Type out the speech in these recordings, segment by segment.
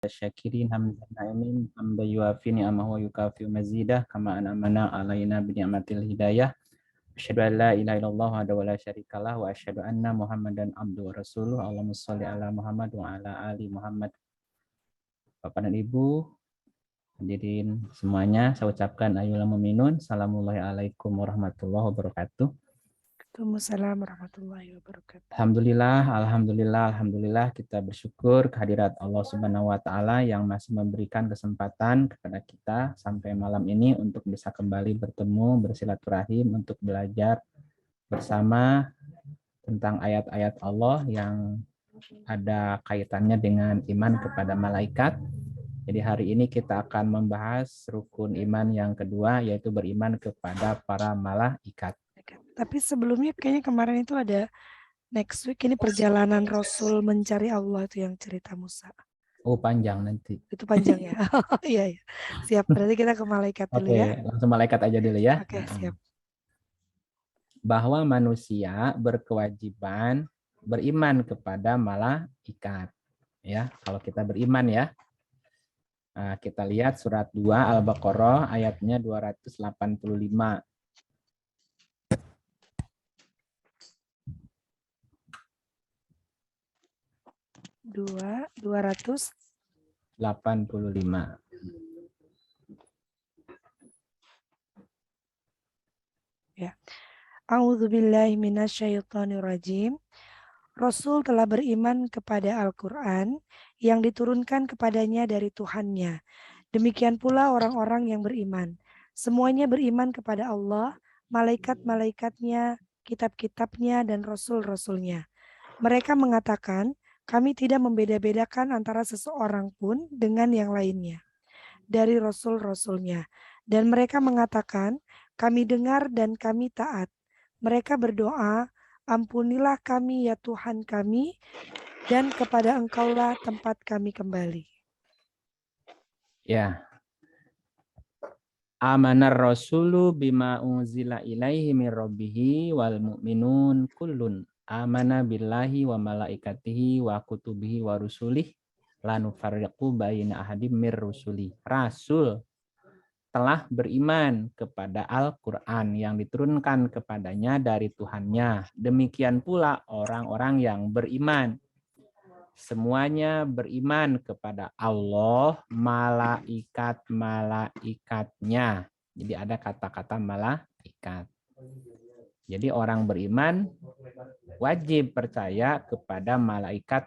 syakirin hamdan na'imin hamda yuafi ni'amahu wa yukafi mazidah kama an'amana alaina bi ni'matil hidayah. Asyhadu an la ilaha illallah wa la syarikalah wa asyhadu anna Muhammadan abduhu wa rasuluh. Allahumma shalli ala Muhammad wa ala ali Muhammad. Bapak dan Ibu hadirin semuanya, saya ucapkan ayyuhal mu'minun. Assalamualaikum warahmatullahi wabarakatuh. Waalaikumsalam warahmatullahi wabarakatuh. Alhamdulillah kita bersyukur kehadirat Allah Subhanahu wa taala yang masih memberikan kesempatan kepada kita sampai malam ini untuk bisa kembali bertemu, bersilaturahim untuk belajar bersama tentang ayat-ayat Allah yang ada kaitannya dengan iman kepada malaikat. Jadi hari ini kita akan membahas rukun iman yang kedua, yaitu beriman kepada para malaikat. Tapi sebelumnya kayaknya kemarin itu ada next week ini perjalanan Rasul mencari Allah itu yang cerita Musa. Oh, panjang nanti. Itu panjang ya. Iya, iya. Siap. Berarti kita ke malaikat dulu ya. Oke, langsung malaikat aja dulu ya. Oke, siap. Bahwa manusia berkewajiban beriman kepada malaikat. Ya, kalau kita beriman ya. Nah, kita lihat surat 2 Al-Baqarah ayatnya 285. 285. Ya. A'udzubillahi minasyaitonirrajim. Rasul telah beriman kepada Al-Quran yang diturunkan kepadanya dari Tuhannya. Demikian pula orang-orang yang beriman. Semuanya beriman kepada Allah, malaikat-malaikatnya, kitab-kitabnya, dan rasul-rasulnya. Mereka mengatakan, kami tidak membeda-bedakan antara seseorang pun dengan yang lainnya dari rasul-rasulnya. Dan mereka mengatakan, kami dengar dan kami taat. Mereka berdoa, ampunilah kami ya Tuhan kami, dan kepada Engkaulah tempat kami kembali. Ya. Amanar rasulu bima unzila ilaihi min rabbihi wal mu'minun kullun amana billahi wa malaikatihi wa kutubihi wa rusulih la nufarriqu baina ahadim mir rusuli. Rasul telah beriman kepada Al-Qur'an yang diturunkan kepadanya dari Tuhannya. Demikian pula orang-orang yang beriman. Semuanya beriman kepada Allah, malaikat-malaikatnya. Jadi ada kata-kata malaikat. Jadi orang beriman wajib percaya kepada malaikat,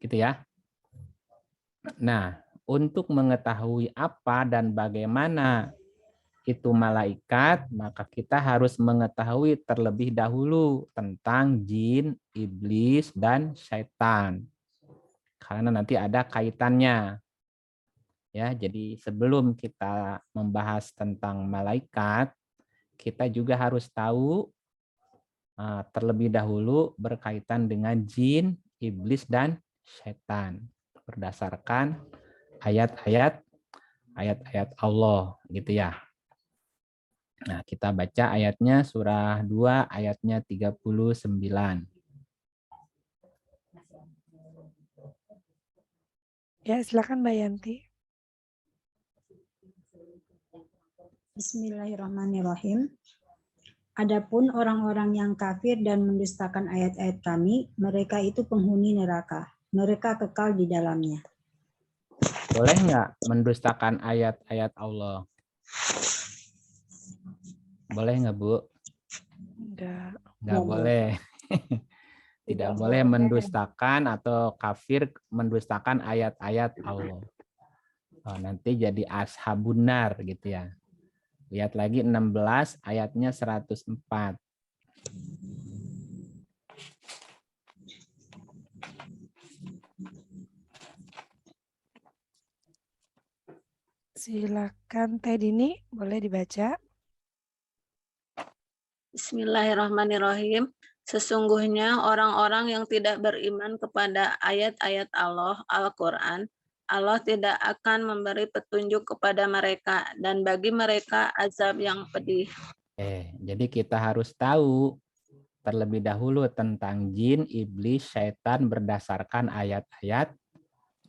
gitu ya. Nah, untuk mengetahui apa dan bagaimana itu malaikat, maka kita harus mengetahui terlebih dahulu tentang jin, iblis, dan syaitan. Karena nanti ada kaitannya. Ya, jadi sebelum kita membahas tentang malaikat, kita juga harus tahu terlebih dahulu berkaitan dengan jin, iblis, dan syaitan. Berdasarkan ayat-ayat Allah, gitu ya. Nah, kita baca ayatnya surah 2 ayatnya 39. Ya, silakan Mbak Yanti. Bismillahirrahmanirrahim. Adapun orang-orang yang kafir dan mendustakan ayat-ayat kami, mereka itu penghuni neraka. Mereka kekal di dalamnya. Boleh nggak mendustakan ayat-ayat Allah? Boleh nggak, Bu? Nggak boleh. Tidak boleh mendustakan atau kafir mendustakan ayat-ayat Allah. Oh, nanti jadi ashabun nar gitu ya. Lihat lagi 16 ayatnya 104. Silakan Teh Dini, boleh dibaca. Bismillahirrahmanirrahim. Sesungguhnya orang-orang yang tidak beriman kepada ayat-ayat Allah, Al-Quran, Allah tidak akan memberi petunjuk kepada mereka dan bagi mereka azab yang pedih. Jadi kita harus tahu terlebih dahulu tentang jin, iblis, syaitan berdasarkan ayat-ayat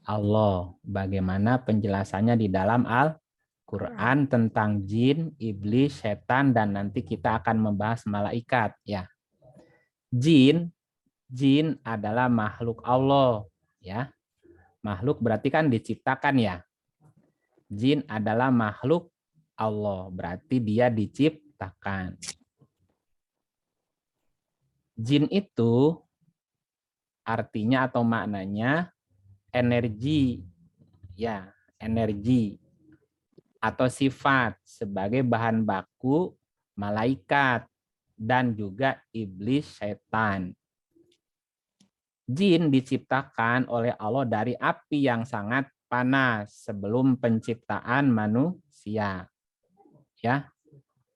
Allah. Bagaimana penjelasannya di dalam Al-Quran tentang jin, iblis, syaitan, dan nanti kita akan membahas malaikat. Ya, jin adalah makhluk Allah. Ya, makhluk berarti kan diciptakan ya. Jin adalah makhluk Allah, berarti dia diciptakan. Jin itu artinya atau maknanya energi, ya, energi atau sifat sebagai bahan baku malaikat dan juga iblis setan. Jin diciptakan oleh Allah dari api yang sangat panas sebelum penciptaan manusia. Ya.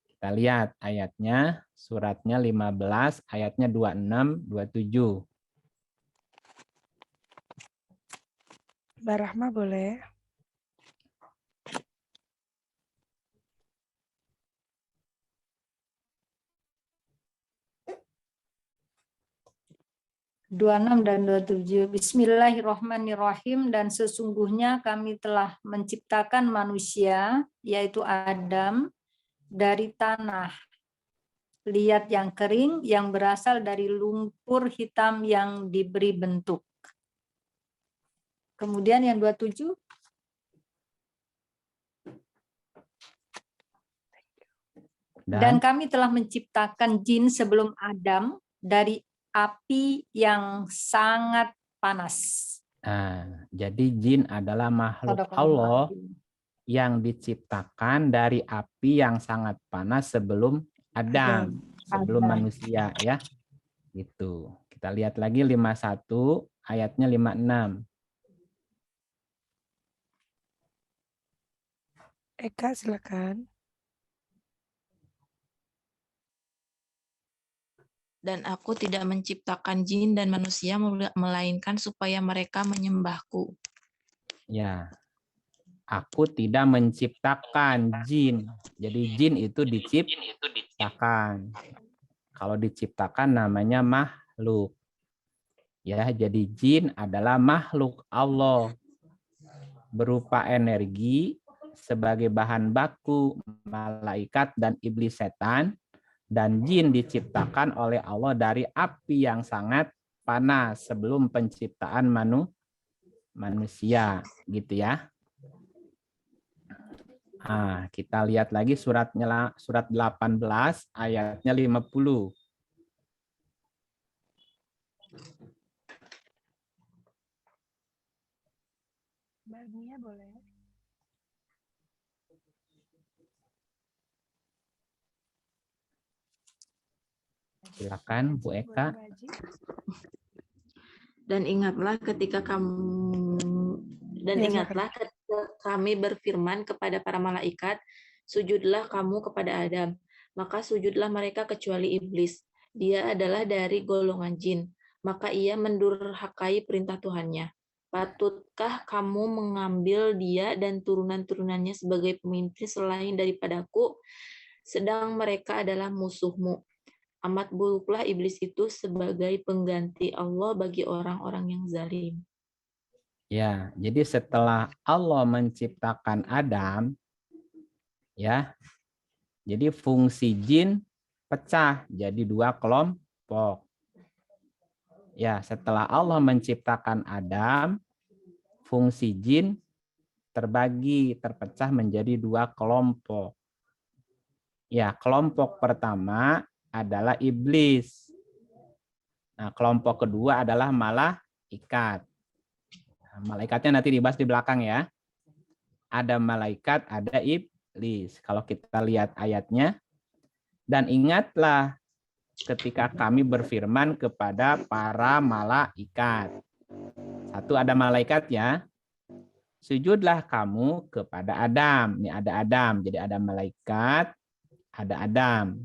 Kita lihat ayatnya, suratnya 15, ayatnya 26, 27. Mbak Rahma boleh? Dua 26 dan 27. Bismillahirrahmanirrahim. Dan sesungguhnya kami telah menciptakan manusia, yaitu Adam, dari tanah liat yang kering yang berasal dari lumpur hitam yang diberi bentuk. Kemudian yang 27. Dan kami telah menciptakan jin sebelum Adam dari api yang sangat panas. Nah, jadi jin adalah makhluk Allah yang diciptakan dari api yang sangat panas sebelum Adam, sebelum manusia ya. Gitu. Kita lihat lagi 51 ayatnya 56. Eka silakan. Dan aku tidak menciptakan jin dan manusia melainkan supaya mereka menyembahku. Ya. Aku tidak menciptakan jin. Jadi jin itu diciptakan. Kalau diciptakan namanya makhluk. Ya, jadi jin adalah makhluk Allah. Berupa energi sebagai bahan baku malaikat dan iblis setan. Dan jin diciptakan oleh Allah dari api yang sangat panas sebelum penciptaan manusia, gitu ya. Nah, kita lihat lagi surat 18 ayatnya 50. Mbak Nia boleh? Silakan Bu Eka. Dan ingatlah ketika kami berfirman kepada para malaikat, sujudlah kamu kepada Adam. Maka sujudlah mereka kecuali iblis. Dia adalah dari golongan jin. Maka ia mendurhakai perintah Tuhannya. Patutkah kamu mengambil dia dan turunan-turunannya sebagai pemimpin selain daripadaku? Sedang mereka adalah musuhmu. Amat buruklah iblis itu sebagai pengganti Allah bagi orang-orang yang zalim. Ya, jadi setelah Allah menciptakan Adam, ya, jadi fungsi jin pecah jadi dua kelompok. Ya, setelah Allah menciptakan Adam, fungsi jin terpecah menjadi dua kelompok. Ya, kelompok pertama adalah iblis. Nah, kelompok kedua adalah malaikat. Nah, malaikatnya nanti dibahas di belakang ya. Ada malaikat, ada iblis. Kalau kita lihat ayatnya, dan ingatlah ketika kami berfirman kepada para malaikat. Satu ada malaikat ya. Sujudlah kamu kepada Adam. Ini ada Adam, jadi ada malaikat, ada Adam.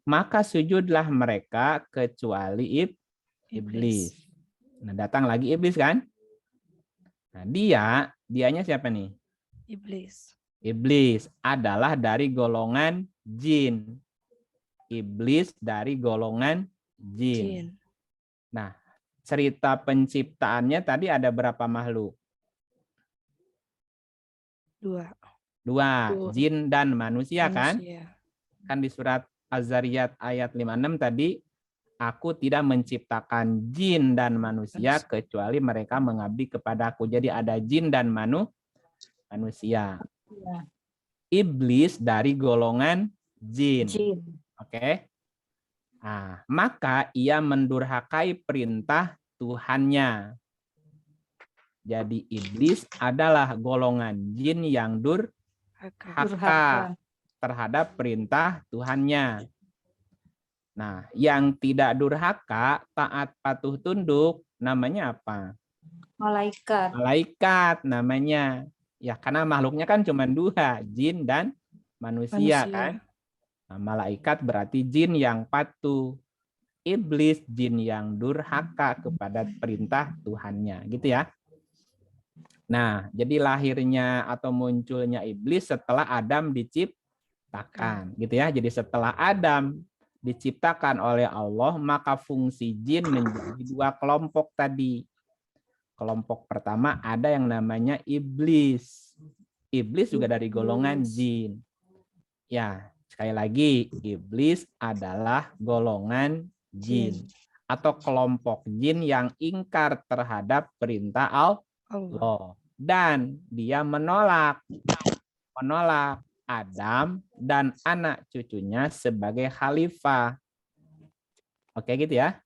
Maka sujudlah mereka kecuali iblis. Nah, datang lagi iblis kan? Nah, dianya siapa nih? Iblis. Iblis adalah dari golongan jin. iblis dari golongan jin. Jin. Nah, cerita penciptaannya tadi ada berapa makhluk? 2. Dua, Dua. jin dan manusia kan? Manusia. Kan di surat Az-Zariyat ayat 56 tadi, aku tidak menciptakan jin dan manusia kecuali mereka mengabdi kepada aku. Jadi ada jin dan manusia. Ya. Iblis dari golongan jin. Jin. Oke. Nah, maka ia mendurhakai perintah Tuhannya. Jadi iblis adalah golongan jin yang Haka. durhaka terhadap perintah Tuhannya. Nah, yang tidak durhaka, taat patuh tunduk, namanya apa? Malaikat. Malaikat namanya. Ya, karena makhluknya kan cuma 2, jin dan manusia kan. Nah, malaikat berarti jin yang patuh. Iblis jin yang durhaka kepada perintah Tuhannya, gitu ya. Nah, jadi lahirnya atau munculnya iblis setelah Adam diciptakan, gitu ya. Jadi setelah Adam diciptakan oleh Allah, maka fungsi jin menjadi 2 kelompok tadi. Kelompok pertama ada yang namanya iblis. Iblis juga dari golongan jin. Ya, sekali lagi, iblis adalah golongan jin atau kelompok jin yang ingkar terhadap perintah Allah. Dan dia menolak Adam dan anak cucunya sebagai khalifah. Oke gitu ya.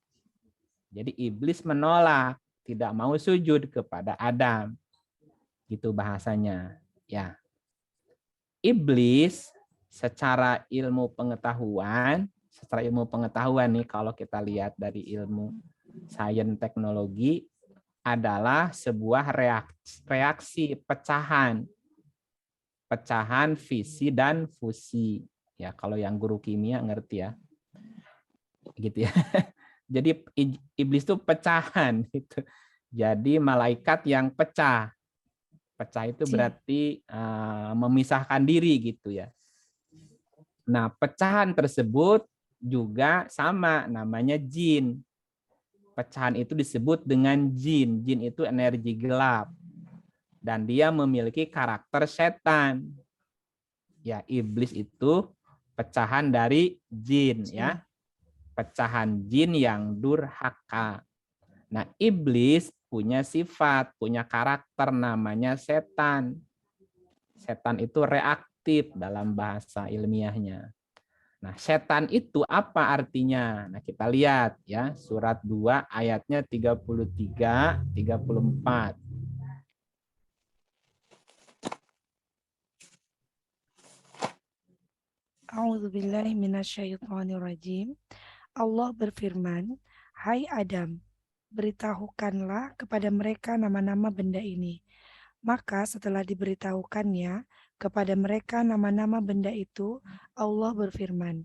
Jadi iblis menolak, tidak mau sujud kepada Adam. Gitu bahasanya. Ya. Iblis secara ilmu pengetahuan nih kalau kita lihat dari ilmu sains teknologi adalah sebuah reaksi pecahan fisi dan fusi. Ya, kalau yang guru kimia ngerti ya. Gitu ya. Jadi iblis itu pecahan gitu. Jadi malaikat yang pecah. Pecah itu berarti memisahkan diri gitu ya. Nah, pecahan tersebut juga sama namanya jin. Pecahan itu disebut dengan jin. Jin itu energi gelap. Dan dia memiliki karakter setan. Ya, iblis itu pecahan dari jin ya. Pecahan jin yang durhaka. Nah, iblis punya sifat, punya karakter namanya setan. Setan itu reaktif dalam bahasa ilmiahnya. Nah, setan itu apa artinya? Nah, kita lihat ya, surat 2 ayatnya 33, 34. A'udzubillahi minasyaitonirrajim. Allah berfirman, "Hai Adam, beritahukanlah kepada mereka nama-nama benda ini." Maka setelah diberitahukannya kepada mereka nama-nama benda itu, Allah berfirman,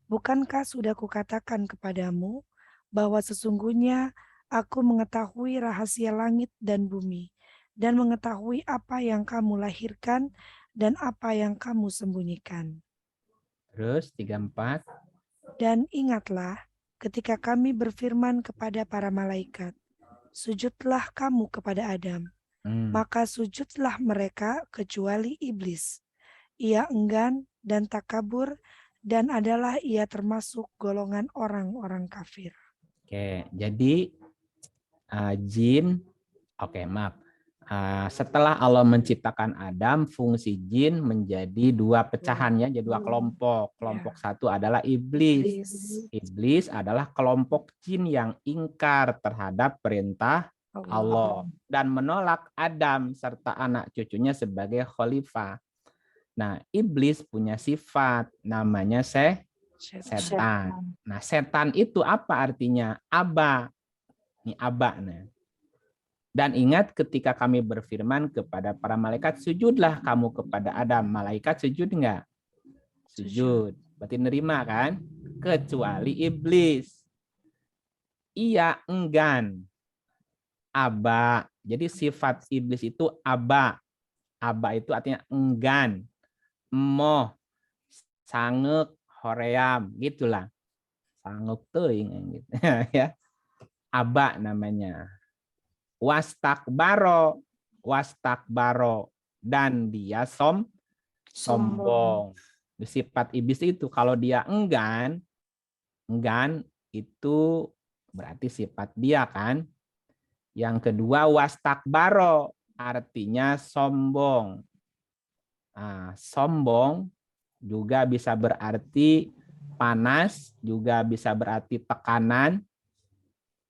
"Bukankah sudah kukatakan kepadamu bahwa sesungguhnya aku mengetahui rahasia langit dan bumi, dan mengetahui apa yang kamu lahirkan dan apa yang kamu sembunyikan." Terus 34. Dan ingatlah ketika kami berfirman kepada para malaikat, "Sujudlah kamu kepada Adam." Maka sujudlah mereka kecuali iblis. Ia enggan dan takabur dan adalah ia termasuk golongan orang-orang kafir. Oke, jadi jin, setelah Allah menciptakan Adam, fungsi jin menjadi 2 pecahan ya, jadi 2 kelompok. Kelompok satu adalah iblis. Iblis adalah kelompok jin yang ingkar terhadap perintah Allah dan menolak Adam serta anak cucunya sebagai khalifah. Nah, iblis punya sifat namanya setan. Nah, setan itu apa artinya? Aba. Ini aba. Nah. Dan ingat ketika kami berfirman kepada para malaikat, sujudlah kamu kepada Adam. Malaikat sujud enggak? Sujud. Berarti nerima kan? Kecuali iblis. Ia enggan. Aba. Jadi sifat iblis itu aba. Aba itu artinya enggan, emoh, sangek, hoream, gitulah. Sanggup teuing gitu. Ya. Aba namanya. Wastakbaro, dan dia sombong. Sifat iblis itu kalau dia enggan itu berarti sifat dia kan. Yang kedua wastakbaro, artinya sombong. Nah, sombong juga bisa berarti panas, juga bisa berarti tekanan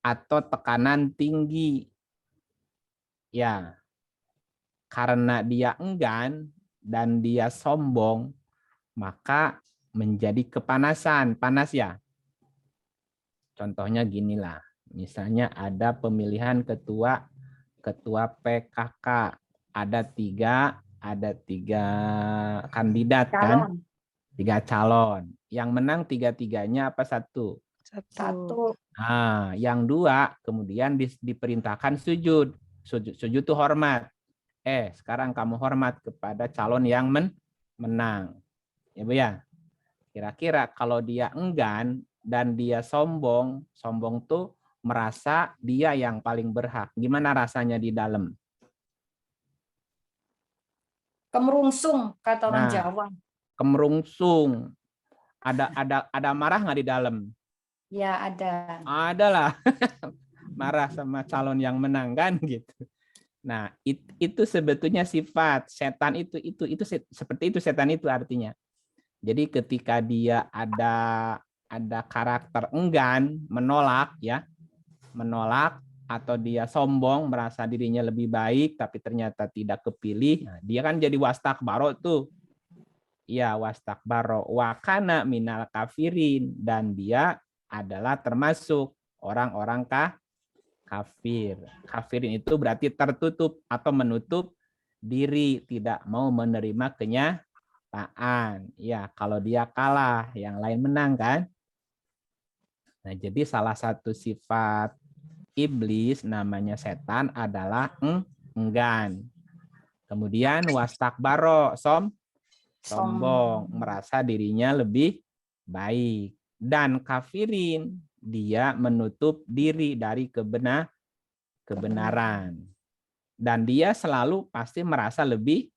atau tekanan tinggi. Ya, karena dia enggan dan dia sombong, maka menjadi kepanasan, panas ya. Contohnya ginilah, misalnya ada pemilihan ketua PKK, ada tiga kandidat kan, 3 calon. Yang menang 3-3-nya apa satu? Satu. Nah, yang 2 kemudian diperintahkan sujud. Sujud itu hormat. Sekarang kamu hormat kepada calon yang menang. Ya Bu ya. Kira-kira kalau dia enggan dan dia sombong tuh merasa dia yang paling berhak. Gimana rasanya di dalam? Kemerungsung kata orang Nah, Jawa. Kemerungsung. Ada marah nggak di dalam? Ya ada. Ada lah. Marah sama calon yang menang kan gitu. Nah, itu sebetulnya sifat setan itu seperti itu setan itu artinya. Jadi ketika dia ada karakter enggan, menolak atau dia sombong merasa dirinya lebih baik tapi ternyata tidak kepilih, nah, dia kan jadi wastakbaro tuh. Ya, wastakbaro wa kana minal kafirin, dan dia adalah termasuk orang-orang kafir. Kafirin itu berarti tertutup atau menutup diri, tidak mau menerima kenyataan. Ya, kalau dia kalah, yang lain menang kan? Nah, jadi salah satu sifat iblis namanya setan adalah enggan. Kemudian wastakbaro, sombong, merasa dirinya lebih baik. Dan kafirin, dia menutup diri dari kebenaran. Dan dia selalu pasti merasa lebih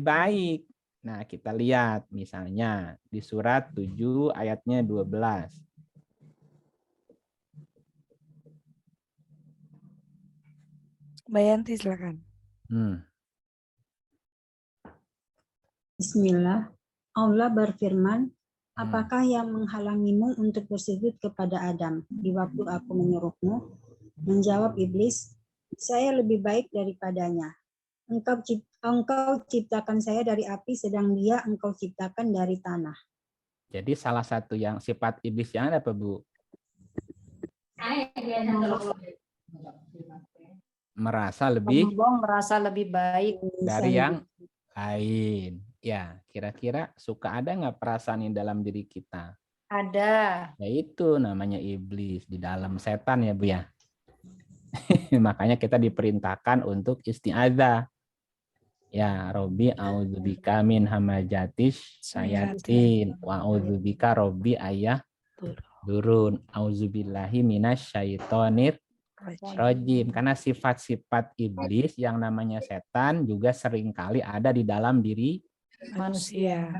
baik. Nah, kita lihat misalnya di surat 7 ayatnya 12. Bayanti silakan. Bismillah. Allah berfirman, apakah yang menghalangimu untuk bersujud kepada Adam di waktu aku menyuruhmu? Menjawab iblis, saya lebih baik daripadanya. Engkau ciptakan saya dari api, sedang dia engkau ciptakan dari tanah. Jadi salah satu yang sifat iblis yang ada apa, Bu? Merasa lebih baik dari yang lain. Ya, kira-kira suka ada nggak perasaan yang dalam diri kita? Ada. Ya itu namanya iblis di dalam setan ya Bu ya. Makanya kita diperintahkan untuk isti'adzah. Ya, Robbi a'udzubika min hamajatis sayatin wa a'udzubika Robbi ayah durun a'udzubillahi minasyaitonir rajim. Karena sifat-sifat iblis yang namanya setan juga seringkali ada di dalam diri Manusia.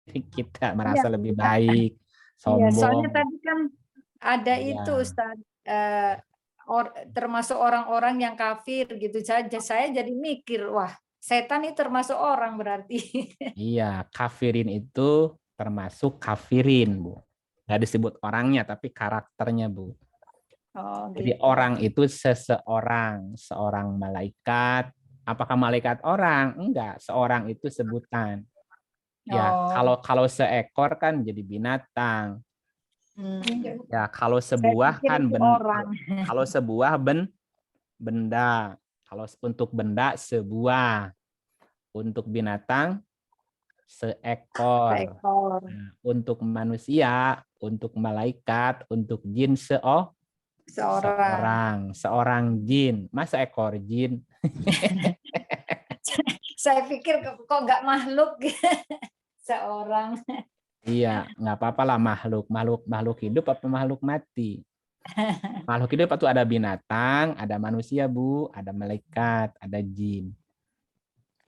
Kita merasa lebih baik, sombong. Ya, soalnya tadi kan ada Ya. itu Ustaz, termasuk orang-orang yang kafir gitu saja. Saya jadi mikir, wah setan itu termasuk orang berarti. Iya, kafirin itu termasuk kafirin, Bu. Nggak disebut orangnya, tapi karakternya, Bu. Oh, Jadi gitu. orang itu seorang malaikat. Apakah malaikat orang? Enggak, seorang itu sebutan. Ya, kalau seekor kan jadi binatang. Ya, kalau sebuah kan kalau sebuah benda. Kalau untuk benda sebuah. Untuk binatang seekor. Nah, untuk manusia, untuk malaikat, untuk jin seorang jin. Masa ekor jin? Saya pikir kok nggak makhluk. seorang. Iya, nggak apa-apa lah makhluk hidup apa makhluk mati. Makhluk hidup itu ada binatang, ada manusia, Bu, ada malaikat, ada jin.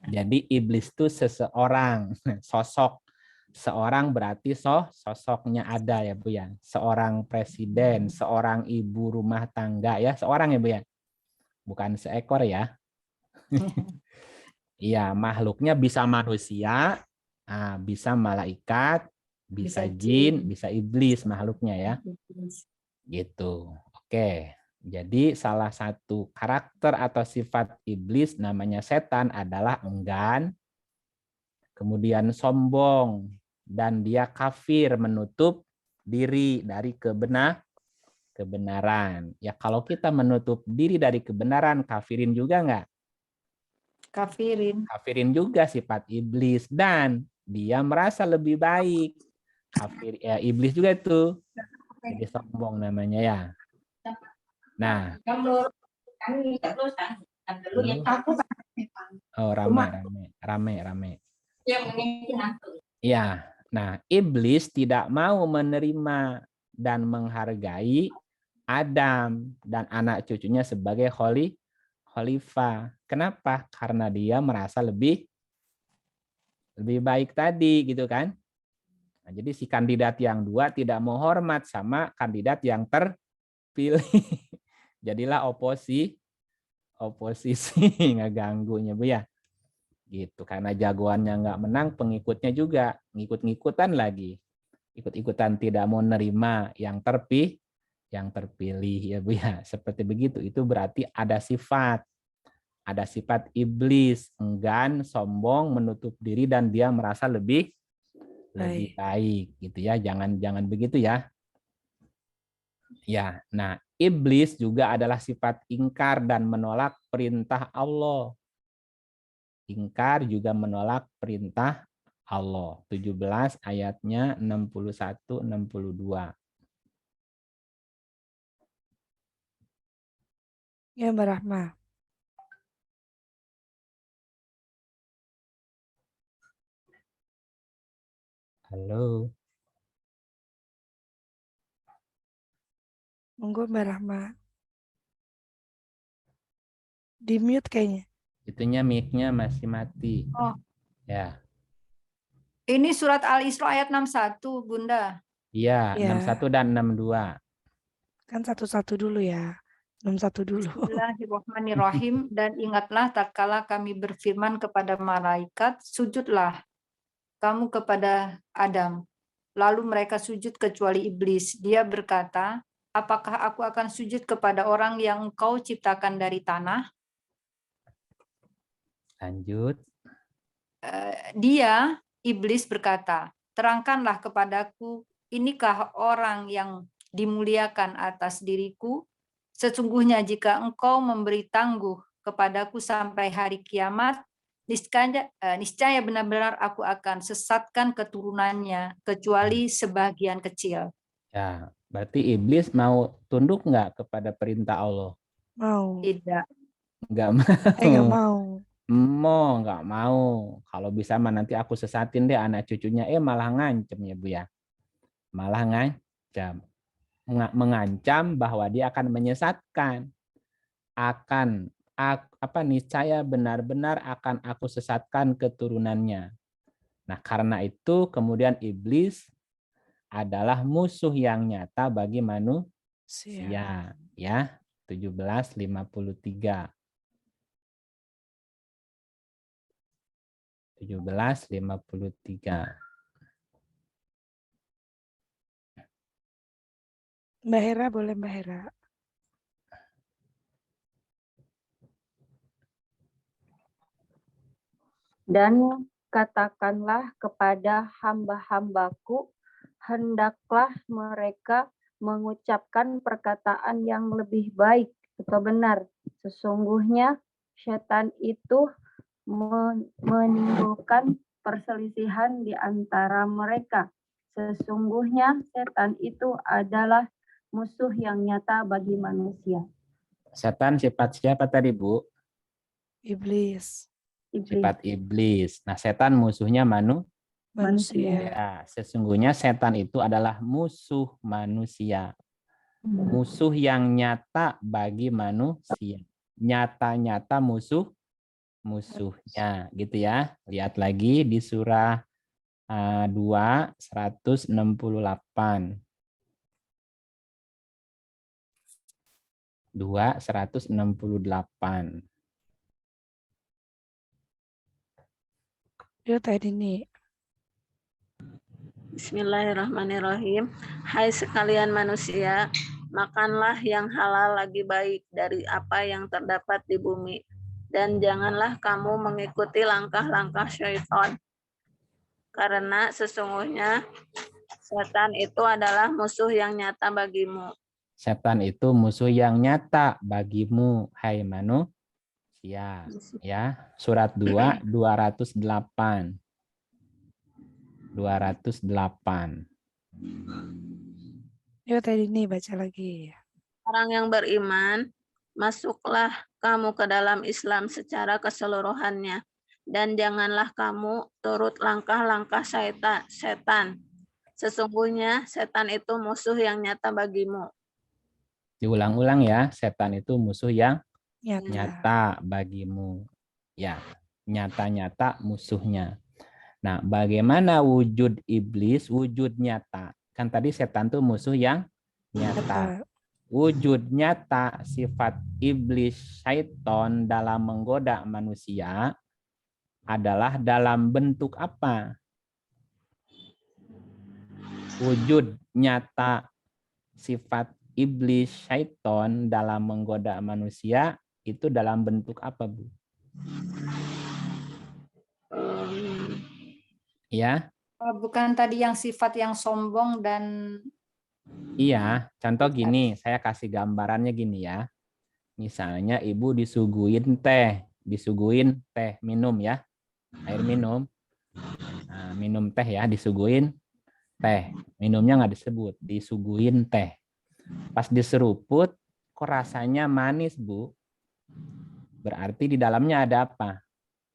Jadi iblis itu seseorang, sosok. Seorang berarti sosoknya ada ya, Bu ya. Seorang presiden, seorang ibu rumah tangga ya, seorang ya, Bu ya. Bukan seekor ya. Iya, makhluknya bisa manusia, bisa malaikat, bisa jin, bisa iblis makhluknya ya. Gitu. Oke. Jadi salah satu karakter atau sifat iblis namanya setan adalah enggan, kemudian sombong, dan dia kafir, menutup diri dari kebenaran. Ya kalau kita menutup diri dari kebenaran, kafirin juga enggak? Kafirin. Kafirin juga sifat iblis, dan dia merasa lebih baik. Kafir ya, iblis juga itu. Jadi sombong namanya ya. Nah, oh rame. Ya, nah iblis tidak mau menerima dan menghargai Adam dan anak cucunya sebagai khalifah. Kenapa? Karena dia merasa lebih baik tadi, gitu kan? Nah, jadi si kandidat yang dua tidak mau hormat sama kandidat yang terpilih. Jadilah oposisi ngeganggunya, Bu ya. Gitu, karena jagoannya nggak menang, pengikutnya juga ngikut-ngikutan lagi. Ikut-ikutan tidak mau nerima yang terpilih ya, Bu ya. Seperti begitu. Itu berarti ada sifat iblis, enggan, sombong, menutup diri, dan dia merasa lebih baik gitu ya. Jangan begitu ya. Ya, nah iblis juga adalah sifat ingkar dan menolak perintah Allah. Ingkar juga menolak perintah Allah. 17 ayatnya 61-62. Ya, Mbak Rahma. Halo. Monggo Mbak Rahma. Di mute kayaknya. Itunya mic-nya masih mati. Oh. Ya. Ini surat Al-Isra ayat 61, Bunda. Iya, Ya. 61 dan 62. Kan satu-satu dulu ya. 61 dulu. Bismillahirrahmanirrahim. Dan ingatlah tatkala kami berfirman kepada malaikat, sujudlah kamu kepada Adam. Lalu mereka sujud kecuali iblis. Dia berkata, apakah aku akan sujud kepada orang yang engkau ciptakan dari tanah? Lanjut. Dia, iblis berkata, terangkanlah kepadaku, inikah orang yang dimuliakan atas diriku? Sesungguhnya jika engkau memberi tangguh kepadaku sampai hari kiamat, niscaya benar-benar aku akan sesatkan keturunannya, kecuali sebagian kecil. Ya, berarti iblis mau tunduk nggak kepada perintah Allah? Mau. Tidak. Nggak mau. Nggak mau. Nggak mau. Kalau bisa mah nanti aku sesatin deh anak cucunya. Malah ngancem ya, Bu ya. Malah ngancam. Mengancam bahwa dia akan menyesatkan. Niscaya benar-benar akan aku sesatkan keturunannya. Nah, karena itu kemudian iblis adalah musuh yang nyata bagi manusia. Ya, 17:53. 17:53. Mbak Hera, boleh Mbak Hera. Dan katakanlah kepada hamba-hambaku, hendaklah mereka mengucapkan perkataan yang lebih baik atau benar. Sesungguhnya setan itu menimbulkan perselisihan di antara mereka. Sesungguhnya setan itu adalah musuh yang nyata bagi manusia. Setan sifat siapa tadi, Bu? Iblis. Sifat iblis. Nah, setan musuhnya Manusia. Ya, sesungguhnya setan itu adalah musuh manusia. Musuh yang nyata bagi manusia. Nyata-nyata musuhnya, gitu ya. Lihat lagi di surah 2 168. 2 168. Yuk tadi nih. Bismillahirrahmanirrahim. Hai sekalian manusia, makanlah yang halal lagi baik dari apa yang terdapat di bumi. Dan janganlah kamu mengikuti langkah-langkah syaitan. Karena sesungguhnya setan itu adalah musuh yang nyata bagimu. Setan itu musuh yang nyata bagimu, hai manusia. Ya, surat 2 208. 208. Yuk tadi nih baca lagi. Orang yang beriman, masuklah kamu ke dalam Islam secara keseluruhannya. Dan janganlah kamu turut langkah-langkah setan. Sesungguhnya setan itu musuh yang nyata bagimu. Diulang-ulang ya, setan itu musuh yang Nyata. nyata bagimu. Ya, nyata-nyata musuhnya. Nah, bagaimana wujud iblis, wujud nyata? Kan tadi setan itu musuh yang nyata. Wujud nyata sifat iblis syaiton dalam menggoda manusia adalah dalam bentuk apa? Wujud nyata sifat iblis syaiton dalam menggoda manusia itu dalam bentuk apa, Bu? Ya. Bukan tadi yang sifat yang sombong dan Iya, contoh gini, saya kasih gambarannya gini ya. Misalnya ibu disuguhin teh minum ya, air minum. Nah, minum teh ya, disuguhin teh. Minumnya nggak disebut, disuguhin teh. Pas diseruput, kok rasanya manis, Bu? Berarti di dalamnya ada apa?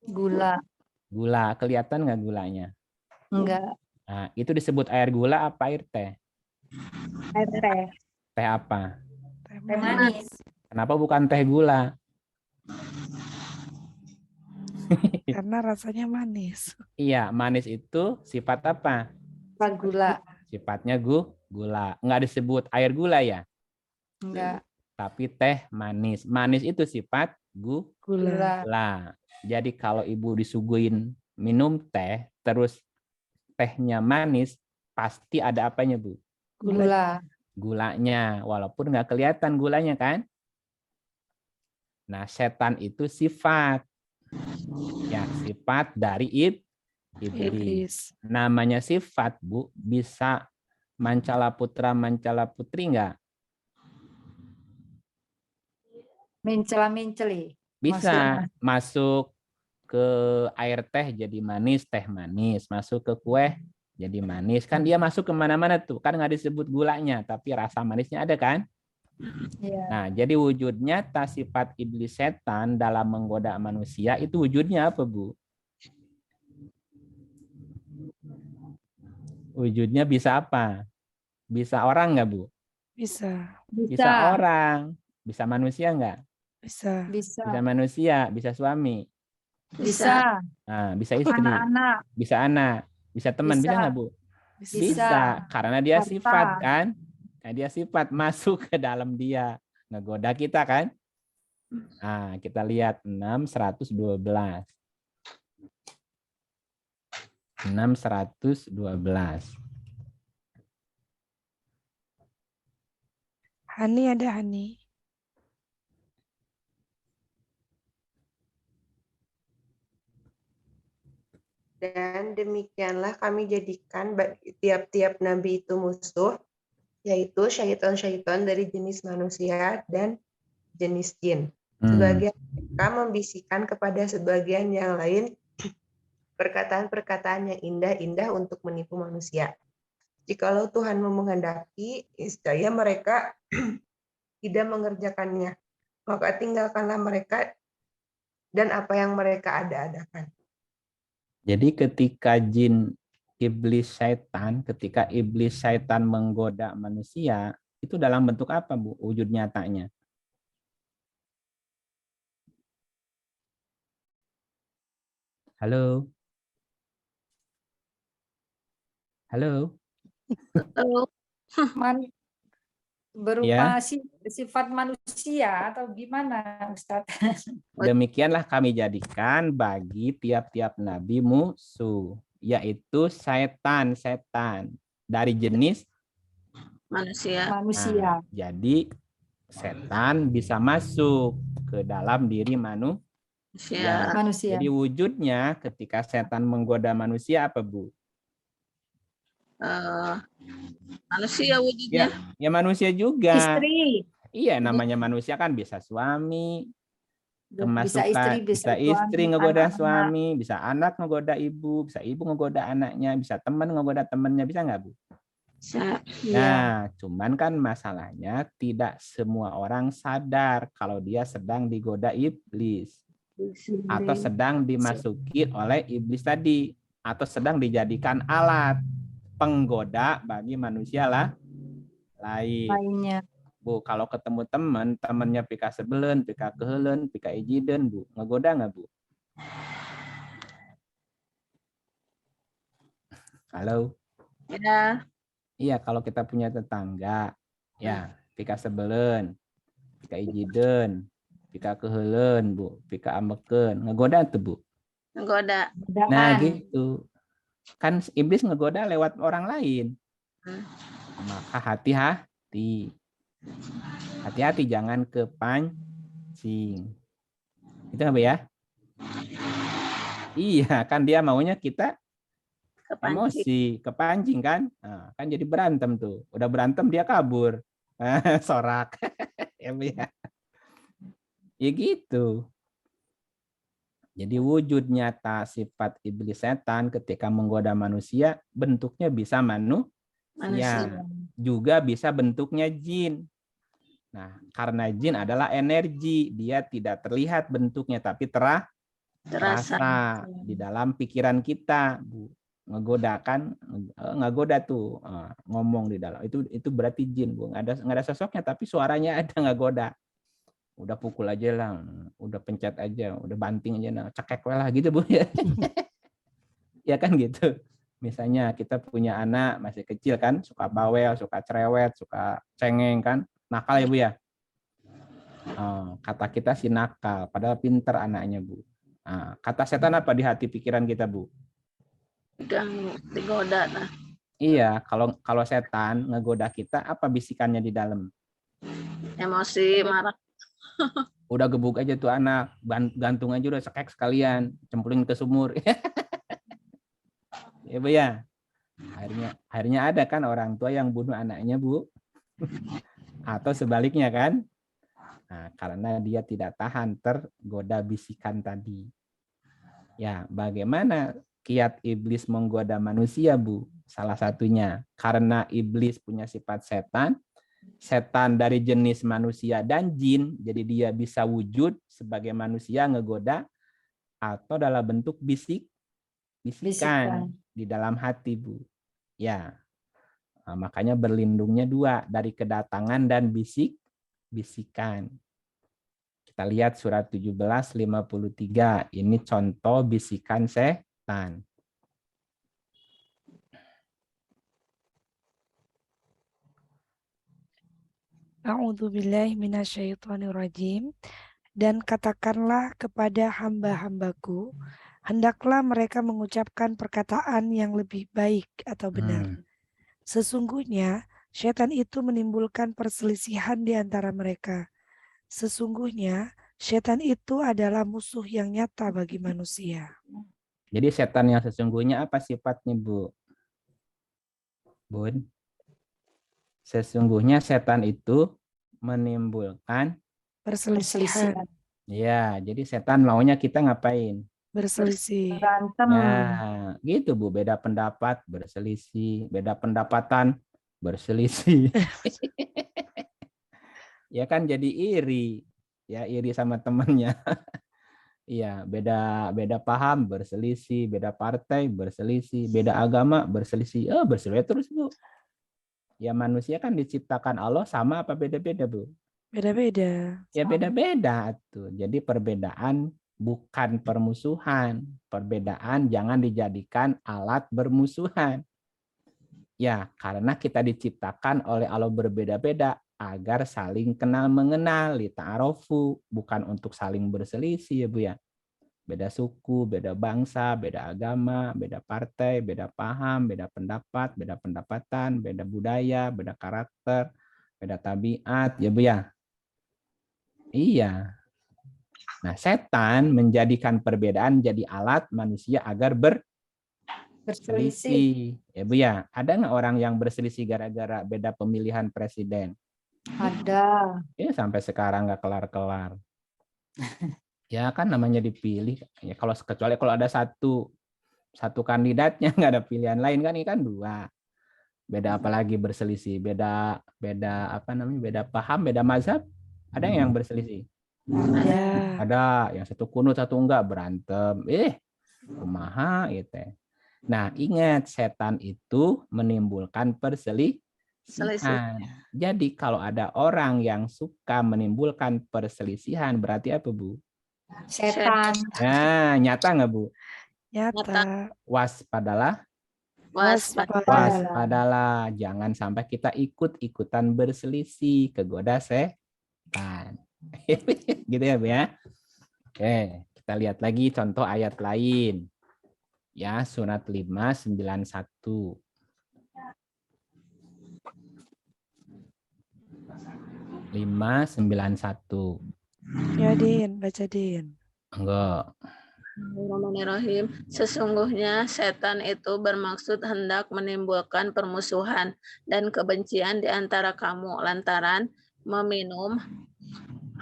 gula. Gula, kelihatan nggak gulanya? Enggak. Nah, itu disebut air gula apa air teh? Air teh. Teh apa? Teh manis. Kenapa bukan teh gula? Karena rasanya manis. Iya, manis itu sifat apa? Gula. Sifatnya gula. Nggak disebut air gula ya? Enggak. Tapi teh manis. Manis itu sifat Gula. gula. Jadi kalau ibu disuguhin minum teh, terus tehnya manis, pasti ada apanya, Bu? Gula. Gulanya, walaupun nggak kelihatan gulanya kan? Nah, setan itu sifat. Ya, sifat dari iblis. Namanya sifat, Bu, bisa mancala putra, mancala putri nggak? Mencela-menceli. Bisa. Masuk ke air teh jadi manis, teh manis. Masuk ke kue jadi manis. Kan dia masuk kemana-mana tuh. Kan nggak disebut gulanya, tapi rasa manisnya ada kan? Ya. Nah, jadi wujud nyata sifat iblis setan dalam menggoda manusia itu wujudnya apa, Bu? Wujudnya bisa apa? Bisa orang nggak, Bu? Bisa. Bisa orang. Bisa manusia nggak? Bisa. Bisa manusia, bisa suami. Bisa. Nah, bisa istri. Anak-anak. Bisa anak. Bisa teman, bisa nggak, Bu? Bisa. Karena dia Harta. sifat kan? Nah, dia sifat masuk ke dalam dia. Ngegoda kita kan? Nah, kita lihat 6.112. 6.112. Hani ada Hani. Dan demikianlah kami jadikan tiap-tiap nabi itu musuh, yaitu syaitan-syaitan dari jenis manusia dan jenis jin. Sebagian mereka membisikkan kepada sebagian yang lain perkataan-perkataan yang indah-indah untuk menipu manusia. Jikalau Tuhan menghendaki, niscaya mereka tidak mengerjakannya, maka tinggalkanlah mereka dan apa yang mereka ada-adakan. Jadi ketika jin iblis syaitan, ketika iblis syaitan menggoda manusia, itu dalam bentuk apa, Bu, wujud nyatanya? Halo? Halo? Lalu, Man- Ya, berupa sifat manusia atau gimana, Ustadz? demikianlah kami jadikan bagi tiap-tiap nabi musuh, yaitu setan dari jenis. manusia. Manusia. Jadi setan bisa masuk ke dalam diri manusia. Manusia. Manusia. Jadi wujudnya ketika setan menggoda manusia apa, Bu? Manusia wujudnya. Ya manusia juga. Istri. Iya, namanya manusia kan bisa suami, Bisa kemasukan, istri, bisa istri ngegoda anak-anak. suami, bisa anak ngegoda ibu, bisa ibu ngegoda anaknya, bisa teman ngegoda temannya, bisa nggak, Bu? Bisa. Nah, cuman kan masalahnya tidak semua orang sadar kalau dia sedang digoda iblis atau sedang dimasuki oleh iblis tadi atau sedang dijadikan alat penggoda bagi manusia lain. Lainnya. Bu, kalau ketemu temennya pika sebelen, pika kehelen, pika ijiden, Bu, ngegoda nggak, Bu? Halo? Ya. Iya, kalau kita punya tetangga, ya, pika sebelen, pika ijiden, pika kehelen, Bu, pika ambeken, ngegoda tuh, Bu. Menggoda. Nah, gitu. Kan iblis ngegoda lewat orang lain. Maka hati-hati. Hati-hati jangan kepancing. Itu apa ya? Iya, kan dia maunya kita emosi, kepancing kan? Nah, kan jadi berantem tuh. Udah berantem dia kabur. Sorak. Ya, ya gitu. Jadi wujud nyata sifat iblis setan ketika menggoda manusia bentuknya bisa manusia. Juga bisa bentuknya jin. Nah, karena jin adalah energi, dia tidak terlihat bentuknya tapi terasa di dalam pikiran kita, Bu. Ngegoda tuh, ngomong di dalam. Itu berarti jin, Bu. Nggak ada sosoknya tapi suaranya ada ngegoda. Udah pukul aja lah, udah pencet aja, udah banting aja, nah, cekek lah gitu, Bu. Ya kan gitu. Misalnya kita punya anak masih kecil kan, suka bawel, suka cerewet, suka cengeng kan, nakal ya, Bu ya. Kata kita si nakal, padahal pinter anaknya, Bu. Kata setan apa di hati pikiran kita, Bu? Sedang digoda. Nah. Iya, kalau setan ngegoda kita, apa bisikannya di dalam? Emosi, marah. Udah gebuk aja tuh anak, gantung aja udah sekek sekalian, cemplungin ke sumur. Ya, Bu ya. Akhirnya ada kan orang tua yang bunuh anaknya, Bu. Atau sebaliknya kan? Nah, karena dia tidak tahan tergoda bisikan tadi. Ya, bagaimana kiat iblis menggoda manusia, Bu? Salah satunya karena iblis punya sifat setan dari jenis manusia dan jin, jadi dia bisa wujud sebagai manusia ngegoda atau dalam bentuk bisikan di dalam hati, Bu. Ya, makanya berlindungnya dua, dari kedatangan dan bisikan. Kita lihat surat 17:53. Ini contoh bisikan setan. A'udzubillahi minasyaitonirrajim. Dan katakanlah kepada hamba-hambaku, hendaklah mereka mengucapkan perkataan yang lebih baik atau benar. Sesungguhnya setan itu menimbulkan perselisihan di antara mereka. Sesungguhnya setan itu adalah musuh yang nyata bagi manusia. Jadi setan yang sesungguhnya apa sifatnya, Bu? Bun? Sesungguhnya setan itu menimbulkan perselisihan. Ya, jadi setan maunya kita ngapain? Berselisih. Berantem. Ya, gitu, Bu. Beda pendapat, berselisih. Beda pendapatan, berselisih. Ya kan jadi iri. Ya, iri sama temannya. Iya, beda paham berselisih, beda partai berselisih, beda agama berselisih. Berselisih terus, Bu. Ya manusia kan diciptakan Allah sama apa beda-beda, Bu? Beda-beda. Ya beda-beda tuh. Jadi perbedaan bukan permusuhan. Perbedaan jangan dijadikan alat bermusuhan. Ya, karena kita diciptakan oleh Allah berbeda-beda agar saling kenal mengenal, lita'arofu, bukan untuk saling berselisih ya, Bu ya. Beda suku, beda bangsa, beda agama, beda partai, beda paham, beda pendapat, beda pendapatan, beda budaya, beda karakter, beda tabiat, ya Bu ya. Iya. Nah, setan menjadikan perbedaan jadi alat manusia agar berselisih. Ya Bu ya, ada nggak orang yang berselisih gara-gara beda pemilihan presiden? Ada. Ya, sampai sekarang nggak kelar-kelar. Ya kan namanya dipilih. Ya kecuali kalau ada satu kandidatnya nggak ada pilihan lain kan, ini kan dua. Beda apalagi berselisih, beda apa namanya? Beda paham, beda mazhab. Ada yang berselisih? Ya. Ada, yang satu kunut, satu enggak, berantem. Kumaha gitu. Nah, ingat setan itu menimbulkan perselisihan. Jadi kalau ada orang yang suka menimbulkan perselisihan berarti apa, Bu? Setan. Nah, nyata nggak, Bu? Nyata. Waspadalah. Waspadalah. Jangan sampai kita ikut-ikutan berselisih, kegoda setan. Gitu ya, Bu ya. Oke, kita lihat lagi contoh ayat lain. Ya, surat 591. Ya, Din, baca Din. Enggak. Bismillahirrahmanirrahim. Sesungguhnya setan itu bermaksud hendak menimbulkan permusuhan dan kebencian di antara kamu lantaran meminum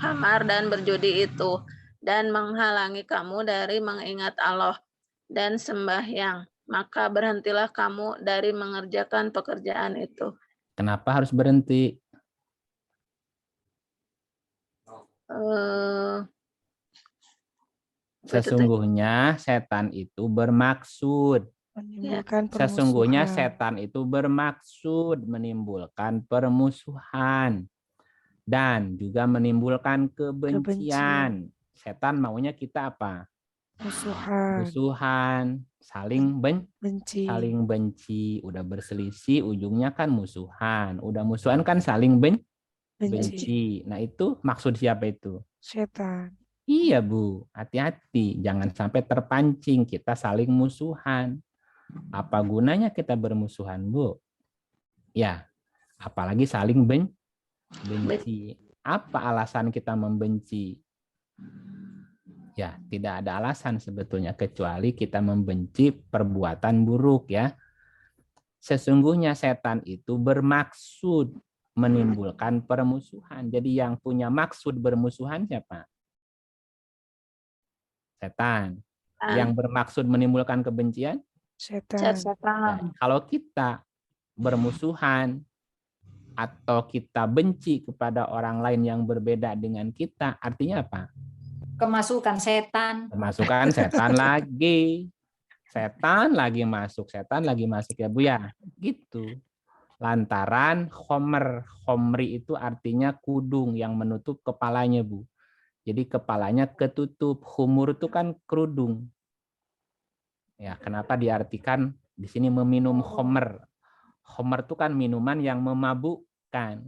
khamar dan berjudi itu, dan menghalangi kamu dari mengingat Allah dan sembahyang. Maka berhentilah kamu dari mengerjakan pekerjaan itu. Kenapa harus berhenti? Sesungguhnya setan itu bermaksud Sesungguhnya setan itu bermaksud menimbulkan permusuhan dan juga menimbulkan kebencian. Setan maunya kita apa? Musuhan, saling benci. Udah berselisih, ujungnya kan musuhan. Udah musuhan kan saling benci. Nah itu maksud siapa itu? Setan. Iya, Bu, hati-hati. Jangan sampai terpancing kita saling musuhan. Apa gunanya kita bermusuhan, Bu? Ya, apalagi saling benci. Apa alasan kita membenci? Ya, tidak ada alasan sebetulnya kecuali kita membenci perbuatan buruk ya. Sesungguhnya setan itu bermaksud menimbulkan permusuhan. Jadi yang punya maksud bermusuhan siapa? Setan. Yang bermaksud menimbulkan kebencian? Setan. Nah, kalau kita bermusuhan atau kita benci kepada orang lain yang berbeda dengan kita, artinya apa? Kemasukan setan. Kemasukan setan lagi. Setan lagi masuk ya, Bu ya. Gitu. Lantaran khomri itu artinya kudung yang menutup kepalanya, Bu. Jadi kepalanya ketutup. Khumur itu kan kerudung. Ya, kenapa diartikan di sini meminum khomer? Khomer itu kan minuman yang memabukkan.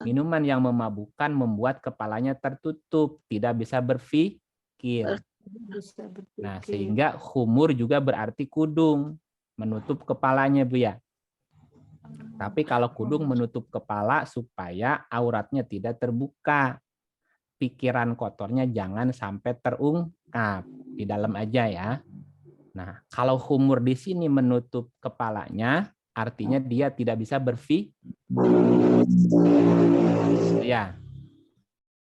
Minuman yang memabukkan membuat kepalanya tertutup, tidak bisa berpikir. Nah, sehingga khumur juga berarti kudung, menutup kepalanya, Bu ya. Tapi kalau kudung menutup kepala supaya auratnya tidak terbuka. Pikiran kotornya jangan sampai terungkap, di dalam aja ya. Nah, kalau khumur di sini menutup kepalanya, artinya dia tidak bisa berpikir. Ya.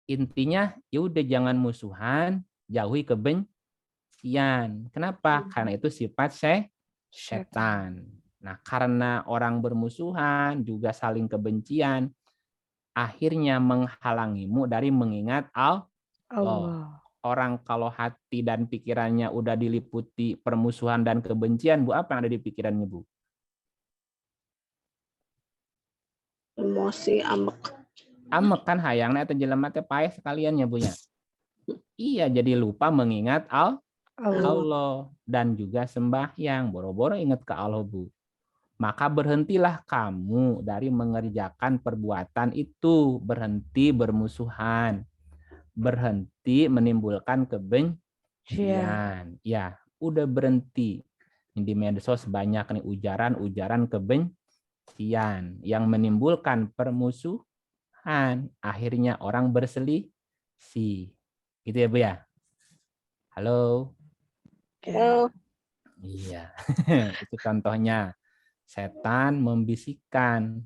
Intinya, ya udah jangan musuhan, jauhi kebencian. Kenapa? Karena itu sifat setan. Nah, karena orang bermusuhan juga saling kebencian, akhirnya menghalangimu dari mengingat Allah. orang kalau hati dan pikirannya udah diliputi permusuhan dan kebencian, Bu, apa yang ada di pikirannya, Bu? Emosi, ambek. Amek kan hayangnya atau jelema teh paeh sekalian ya, Bu ya. Iya, jadi lupa mengingat Allah dan juga sembahyang, boro-boro ingat ke Allah, Bu. Maka berhentilah kamu dari mengerjakan perbuatan itu, berhenti bermusuhan, berhenti menimbulkan kebencian. Ya, udah berhenti. Di medsos banyak nih ujaran-ujaran kebencian yang menimbulkan permusuhan. Akhirnya orang berselisih. Gitu ya, Bu ya? Halo? Halo. Iya, itu contohnya. Setan membisikkan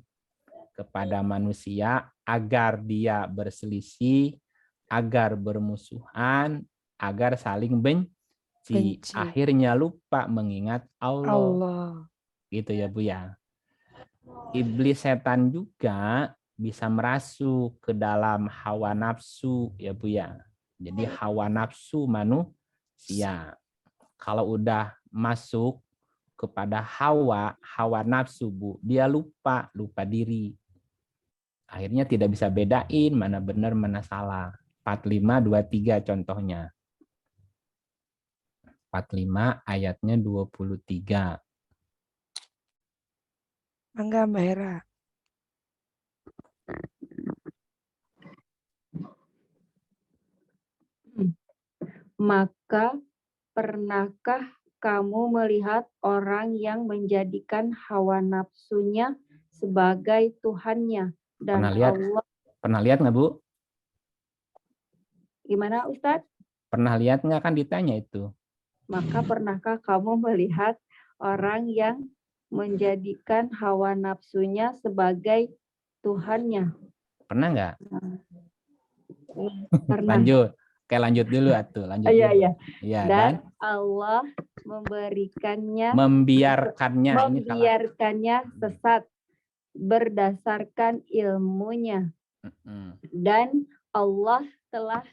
kepada manusia agar dia berselisih, agar bermusuhan, agar saling benci. Akhirnya lupa mengingat Allah. Gitu ya, Bu ya. Iblis setan juga bisa merasuk ke dalam hawa nafsu ya, Bu ya. Jadi hawa nafsu manusia. Kalau udah masuk kepada hawa nafsu, Bu, dia lupa diri. Akhirnya tidak bisa bedain mana benar mana salah. 45:23 contohnya. 45 ayatnya 23. Mangga Mbak Hera. Maka pernahkah kamu melihat orang yang menjadikan hawa nafsunya sebagai Tuhannya dan Allah? Pernah lihat nggak, Bu? Gimana Ustadz? Pernah lihat nggak, kan ditanya itu. Maka pernahkah kamu melihat orang yang menjadikan hawa nafsunya sebagai Tuhannya? Pernah nggak? Pernah. Lanjut. Oke, lanjut dulu atuh. Lanjut Iya, dulu. iya. Ya, Dan Allah membiarkannya sesat berdasarkan ilmunya. Dan Allah telah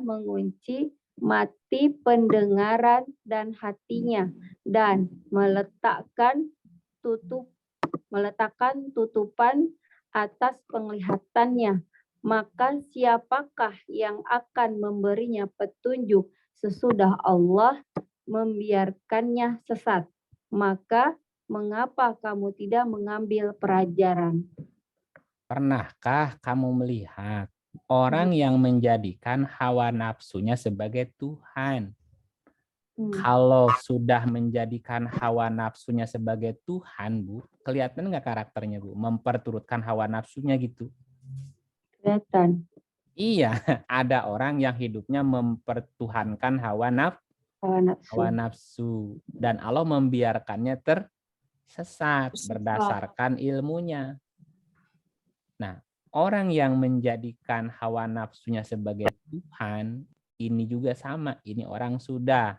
mengunci mati pendengaran dan hatinya dan meletakkan tutupan atas penglihatannya. Maka siapakah yang akan memberinya petunjuk sesudah Allah membiarkannya sesat? Maka mengapa kamu tidak mengambil pelajaran? Pernahkah kamu melihat orang yang menjadikan hawa nafsunya sebagai Tuhan? Kalau sudah menjadikan hawa nafsunya sebagai Tuhan, Bu, kelihatan nggak karakternya, Bu? Memperturutkan hawa nafsunya gitu. Kelihatan. Iya, ada orang yang hidupnya mempertuhankan hawa nafsu. Dan Allah membiarkannya tersesat berdasarkan ilmunya. Nah, orang yang menjadikan hawa nafsunya sebagai Tuhan, ini juga sama. Ini orang sudah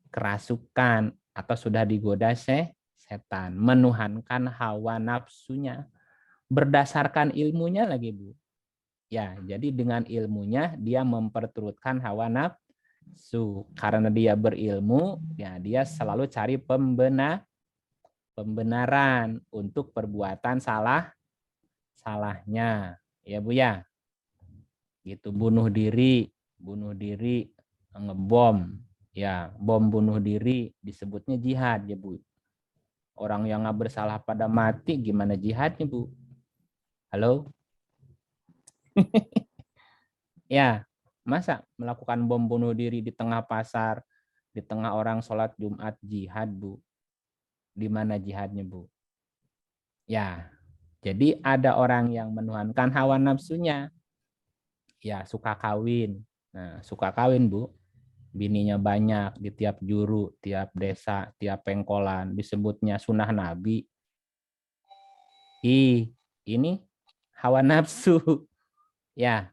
kerasukan atau sudah digoda setan, menuhankan hawa nafsunya berdasarkan ilmunya lagi, Bu. Ya, jadi dengan ilmunya dia memperturutkan hawa nafsu. Karena dia berilmu, ya dia selalu cari pembenaran untuk perbuatan salahnya. Ya, Bu ya. Gitu, bunuh diri, ngebom. Ya, bom bunuh diri disebutnya jihad ya, Bu. Orang yang nggak bersalah pada mati gimana jihadnya, Bu? Halo? Ya, masa melakukan bom bunuh diri di tengah pasar, di tengah orang sholat Jumat jihad, Bu? Di mana jihadnya, Bu? Ya, jadi ada orang yang menuhankan hawa nafsunya. Ya, suka kawin. Nah, suka kawin, Bu. Bininya banyak di tiap juru, tiap desa, tiap pengkolan, disebutnya sunnah Nabi. Ini hawa nafsu. Ya,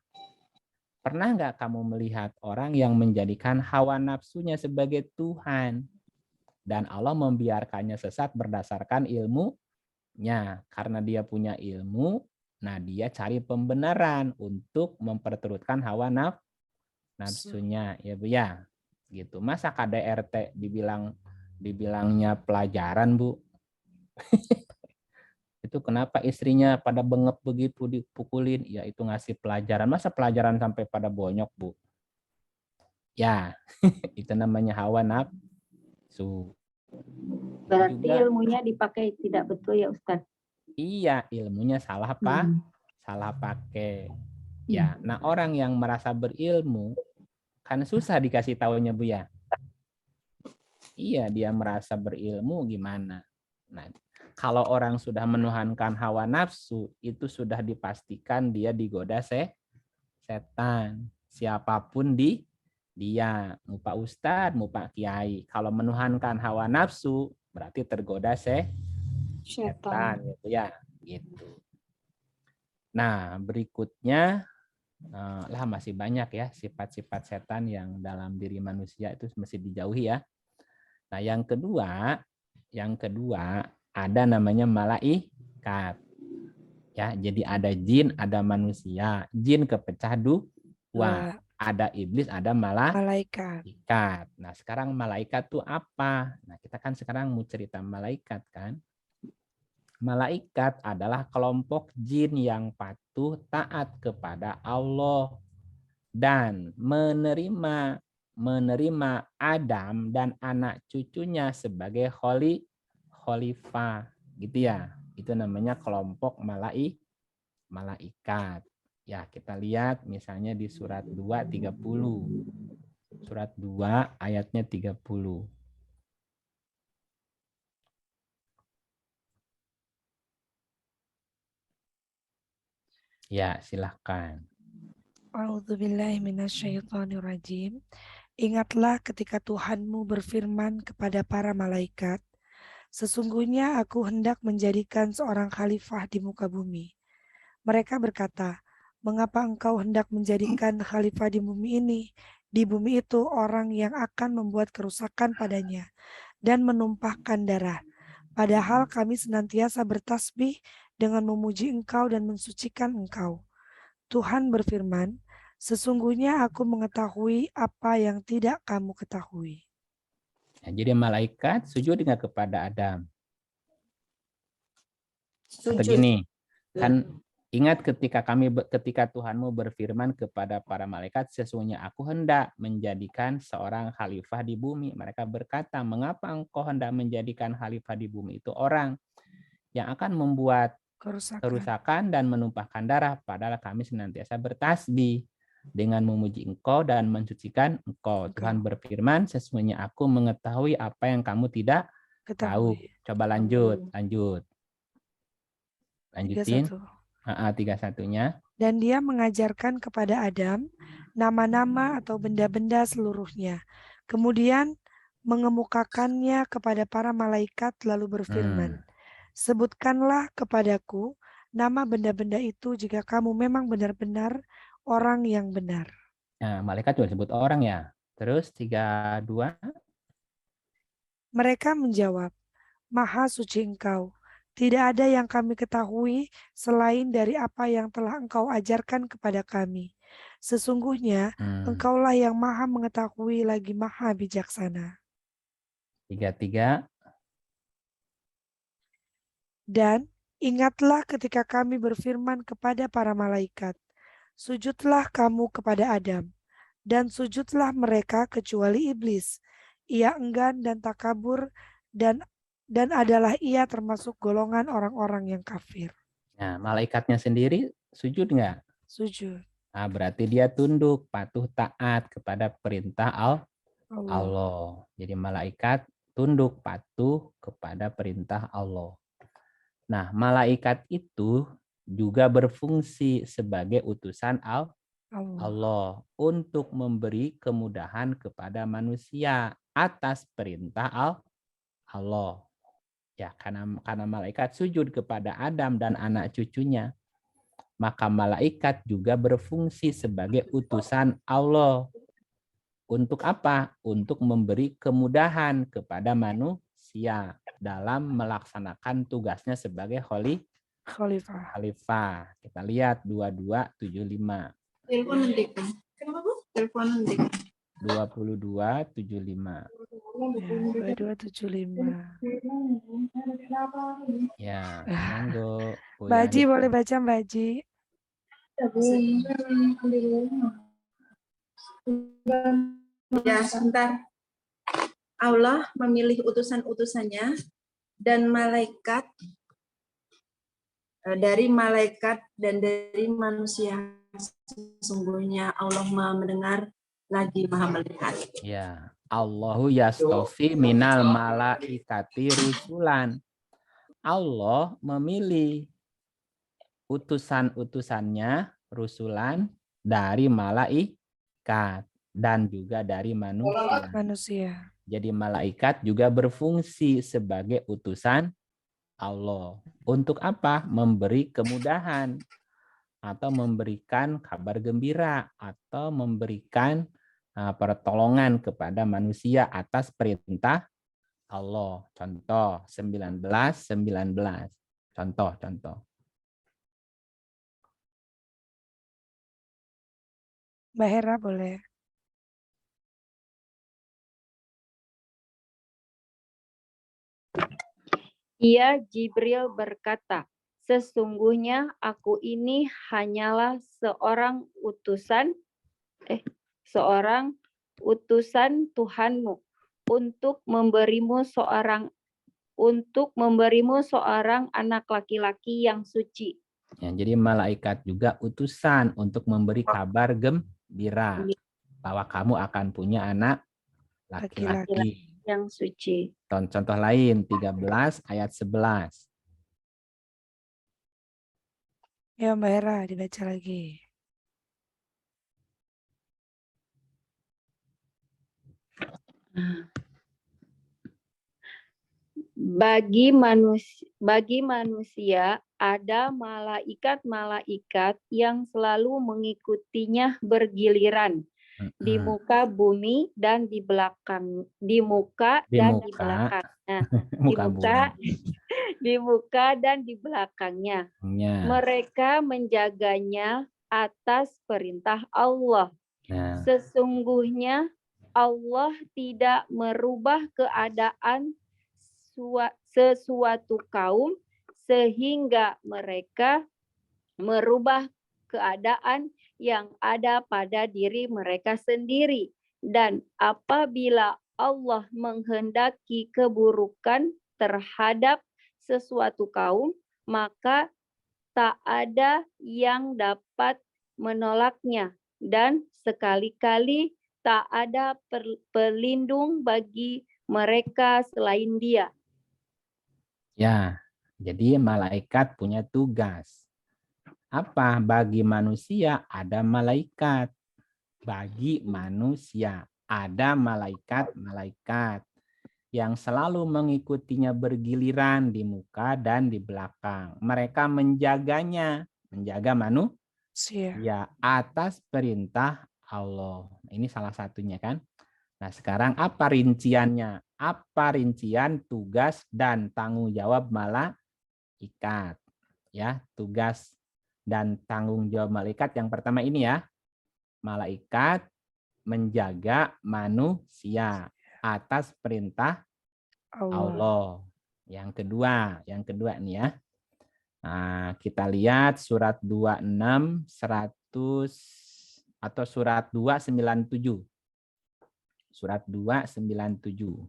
pernah nggak kamu melihat orang yang menjadikan hawa nafsunya sebagai Tuhan dan Allah membiarkannya sesat berdasarkan ilmunya? Karena dia punya ilmu, Nah, dia cari pembenaran untuk memperturutkan hawa nafsunya, ya Bu ya. Gitu. Masa KDRT dibilangnya pelajaran, Bu? Itu kenapa istrinya pada bengep begitu dipukulin? Ya itu ngasih pelajaran. Masa pelajaran sampai pada bonyok, Bu? Ya, itu namanya hawa nafsu. Berarti Juga ilmunya dipakai tidak betul ya Ustaz? iya, ilmunya salah apa? Salah pakai. Ya, nah orang yang merasa berilmu kan susah dikasih taunya Bu ya. Iya, dia merasa berilmu gimana? Nah, kalau orang sudah menuhankan hawa nafsu, itu sudah dipastikan dia digoda setan. Siapapun dia, mau Pak Ustadz, mau Pak Kiai. Kalau menuhankan hawa nafsu, berarti tergoda setan. Gitu ya. Gitu. Nah, berikutnya, lah masih banyak ya sifat-sifat setan yang dalam diri manusia itu mesti dijauhi ya. Nah, yang kedua ada namanya malaikat. Ya, jadi ada jin, ada manusia. Jin kepecah dua. Ada iblis, ada malaikat. Nah, sekarang malaikat itu apa? Nah, kita kan sekarang mau cerita malaikat kan. Malaikat adalah kelompok jin yang patuh taat kepada Allah dan menerima Adam dan anak cucunya sebagai khalifah, gitu ya. Itu namanya kelompok malaikat. Ya, kita lihat misalnya di surat 2:30. Surat 2 ayatnya 30. Ya, silahkan. A'udzubillahiminasyaitonirrajim. Ingatlah ketika Tuhanmu berfirman kepada para malaikat, sesungguhnya aku hendak menjadikan seorang khalifah di muka bumi. Mereka berkata, mengapa engkau hendak menjadikan khalifah di bumi ini? Di bumi itu orang yang akan membuat kerusakan padanya dan menumpahkan darah. Padahal kami senantiasa bertasbih dengan memuji engkau dan mensucikan engkau. Tuhan berfirman, sesungguhnya aku mengetahui apa yang tidak kamu ketahui. Nah, jadi malaikat sujud dengan kepada Adam. Atau gini, kan ingat ketika Tuhanmu berfirman kepada para malaikat, sesungguhnya aku hendak menjadikan seorang khalifah di bumi. Mereka berkata, mengapa engkau hendak menjadikan khalifah di bumi itu orang yang akan membuat kerusakan dan menumpahkan darah, padahal kami senantiasa bertasbih dengan memuji engkau dan mensucikan engkau. Tuhan berfirman, sesungguhnya aku mengetahui apa yang kamu tidak tahu. Coba lanjutin. Lanjutin. 31-nya. Dan dia mengajarkan kepada Adam nama-nama atau benda-benda seluruhnya. Kemudian mengemukakannya kepada para malaikat lalu berfirman, sebutkanlah kepadaku nama benda-benda itu jika kamu memang benar-benar orang yang benar. Nah, malaikat juga disebut orang ya. Terus 32. Mereka menjawab, Maha suci engkau. Tidak ada yang kami ketahui selain dari apa yang telah engkau ajarkan kepada kami. Sesungguhnya engkaulah yang maha mengetahui lagi maha bijaksana. 33. Dan ingatlah ketika kami berfirman kepada para malaikat, sujudlah kamu kepada Adam, dan sujudlah mereka kecuali iblis. Ia enggan dan takabur dan adalah ia termasuk golongan orang-orang yang kafir. Nah, malaikatnya sendiri sujud nggak? Sujud. Nah, berarti dia tunduk, patuh, taat kepada perintah Allah. Jadi malaikat tunduk, patuh kepada perintah Allah. Nah, malaikat itu juga berfungsi sebagai utusan Allah untuk memberi kemudahan kepada manusia atas perintah Allah. Ya, karena malaikat sujud kepada Adam dan anak cucunya, maka malaikat juga berfungsi sebagai utusan Allah. Untuk apa? Untuk memberi kemudahan kepada manusia dalam melaksanakan tugasnya sebagai Khalifah. Khalifah. Kita lihat 2275. Telepon nanti. Kenapa Bu? Telepon nanti. 2275. Ya, 2275. Ya, monggo. Bu Mbak Haji Yani. boleh baca Mbak Haji? Ya, sebentar. Allah memilih utusan-utusannya dan malaikat dari malaikat dan dari manusia. Sesungguhnya Allah Maha mendengar lagi Maha melihat. Ya, Allahu yastofi minal malaikati rusulan. Allah memilih utusan-utusannya, rusulan dari malaikat dan juga dari manusia. Manusia. Jadi malaikat juga berfungsi sebagai utusan Allah. Untuk apa? Memberi kemudahan atau memberikan kabar gembira atau memberikan pertolongan kepada manusia atas perintah Allah. Contoh 19:19. Contoh. Mbak Hera boleh. Ia Jibril berkata, sesungguhnya aku ini hanyalah seorang utusan Tuhanmu untuk memberimu seorang anak laki-laki yang suci. Ya, jadi malaikat juga utusan untuk memberi kabar gembira bahwa kamu akan punya anak laki-laki. Yang suci. Contoh lain 13 ayat 11. Ya Mbak Hera dibaca lagi. Bagi manusia ada malaikat-malaikat yang selalu mengikutinya bergiliran di muka bumi dan di belakang, di muka dan di belakangnya, di muka dan di belakangnya. Mereka menjaganya atas perintah Allah. Sesungguhnya Allah tidak merubah keadaan sesuatu kaum sehingga mereka merubah keadaan yang ada pada diri mereka sendiri. Dan apabila Allah menghendaki keburukan terhadap sesuatu kaum, maka tak ada yang dapat menolaknya. Dan sekali-kali tak ada pelindung bagi mereka selain Dia. Ya, jadi malaikat punya tugas. Apa? Bagi manusia ada malaikat. Bagi manusia ada malaikat-malaikat yang selalu mengikutinya bergiliran di muka dan di belakang. Mereka menjaganya, menjaga manusia atas perintah Allah. Ini salah satunya kan. Nah, sekarang apa rinciannya? Apa rincian tugas dan tanggung jawab malaikat? Ya, tugas dan tanggung jawab malaikat yang pertama ini ya. Malaikat menjaga manusia atas perintah Allah. Yang kedua nih ya. Nah, kita lihat surat 26 100 atau surat 297. Surat 297.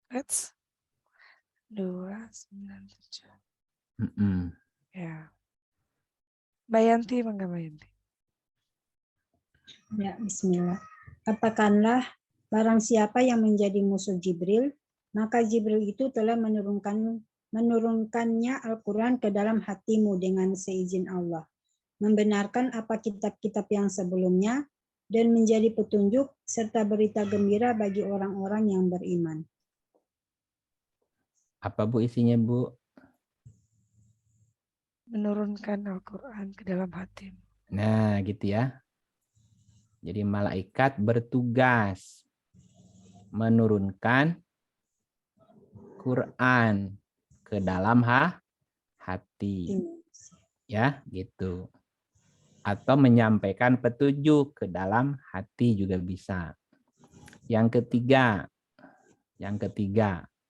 Let's 297. Ya. Mbak Yanti, Mbak Yanti. Ya, bismillah. Katakanlah, barang siapa yang menjadi musuh Jibril, maka Jibril itu telah menurunkannya Al-Quran ke dalam hatimu dengan seizin Allah, membenarkan apa kitab-kitab yang sebelumnya, dan menjadi petunjuk serta berita gembira bagi orang-orang yang beriman. Apa Bu isinya Bu? Menurunkan Al-Quran ke dalam hatimu. Nah gitu ya. Jadi malaikat bertugas menurunkan Quran ke dalam hati. Ya, gitu. Atau menyampaikan petunjuk ke dalam hati juga bisa. Yang ketiga,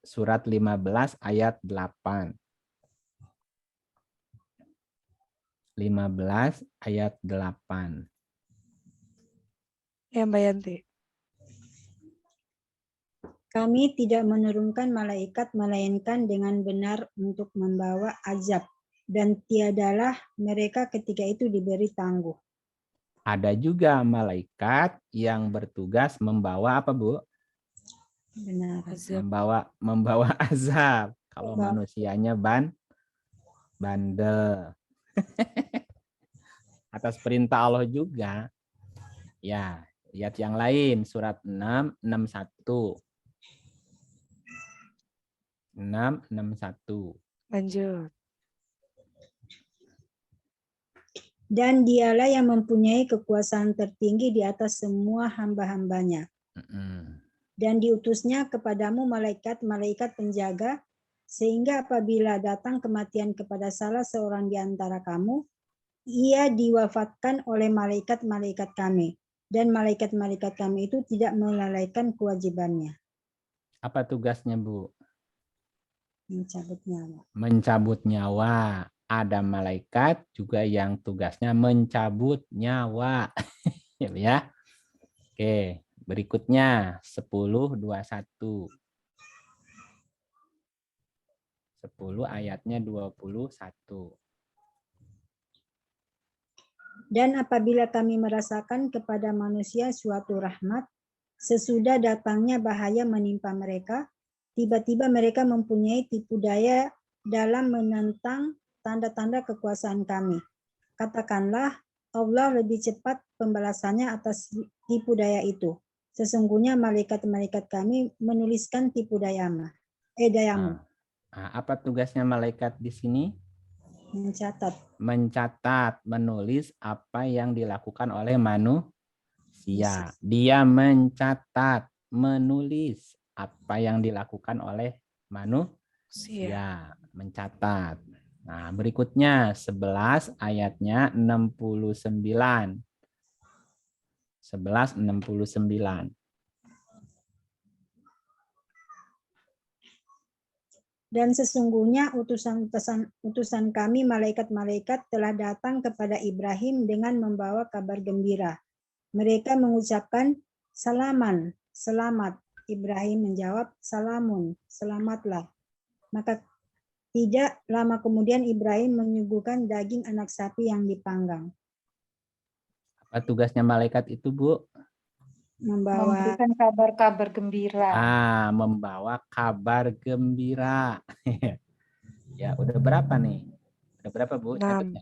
surat 15 ayat 8. 15 ayat 8. Ya, Mbak Yanti. Kami tidak menurunkan malaikat melainkan dengan benar untuk membawa azab, dan tiadalah mereka ketika itu diberi tangguh. Ada juga malaikat yang bertugas membawa apa, Bu? Benar. Membawa azab. Kalau manusianya bandel. Atas perintah Allah juga. Ya, lihat yang lain, surat 661. 661. Lanjut. Dan dialah yang mempunyai kekuasaan tertinggi di atas semua hamba-hambanya. Dan diutusnya kepadamu malaikat-malaikat penjaga, sehingga apabila datang kematian kepada salah seorang di antara kamu, ia diwafatkan oleh malaikat-malaikat kami. Dan malaikat-malaikat kami itu tidak melalaikan kewajibannya. Apa tugasnya, Bu? Mencabut nyawa. Mencabut nyawa. Ada malaikat juga yang tugasnya mencabut nyawa. Ya. Oke, berikutnya 10:21. 10 ayatnya 21. Dan apabila kami merasakan kepada manusia suatu rahmat, sesudah datangnya bahaya menimpa mereka, tiba-tiba mereka mempunyai tipu daya dalam menentang tanda-tanda kekuasaan kami. Katakanlah, Allah lebih cepat pembalasannya atas tipu daya itu. Sesungguhnya malaikat-malaikat kami menuliskan tipu dayamu. Apa tugasnya malaikat di sini? Mencatat, menulis apa yang dilakukan oleh manusia. Dia mencatat, menulis apa yang dilakukan oleh manusia. Mencatat. Nah, berikutnya 11 ayatnya 69. 11:69. Dan sesungguhnya utusan kami malaikat-malaikat telah datang kepada Ibrahim dengan membawa kabar gembira. Mereka mengucapkan salaman, selamat. Ibrahim menjawab salamun, selamatlah. Maka tidak lama kemudian Ibrahim menyuguhkan daging anak sapi yang dipanggang. Apa tugasnya malaikat itu, Bu? Memberikan kabar-kabar gembira. Membawa kabar gembira. Ya, udah berapa nih? Udah berapa, Bu? 6.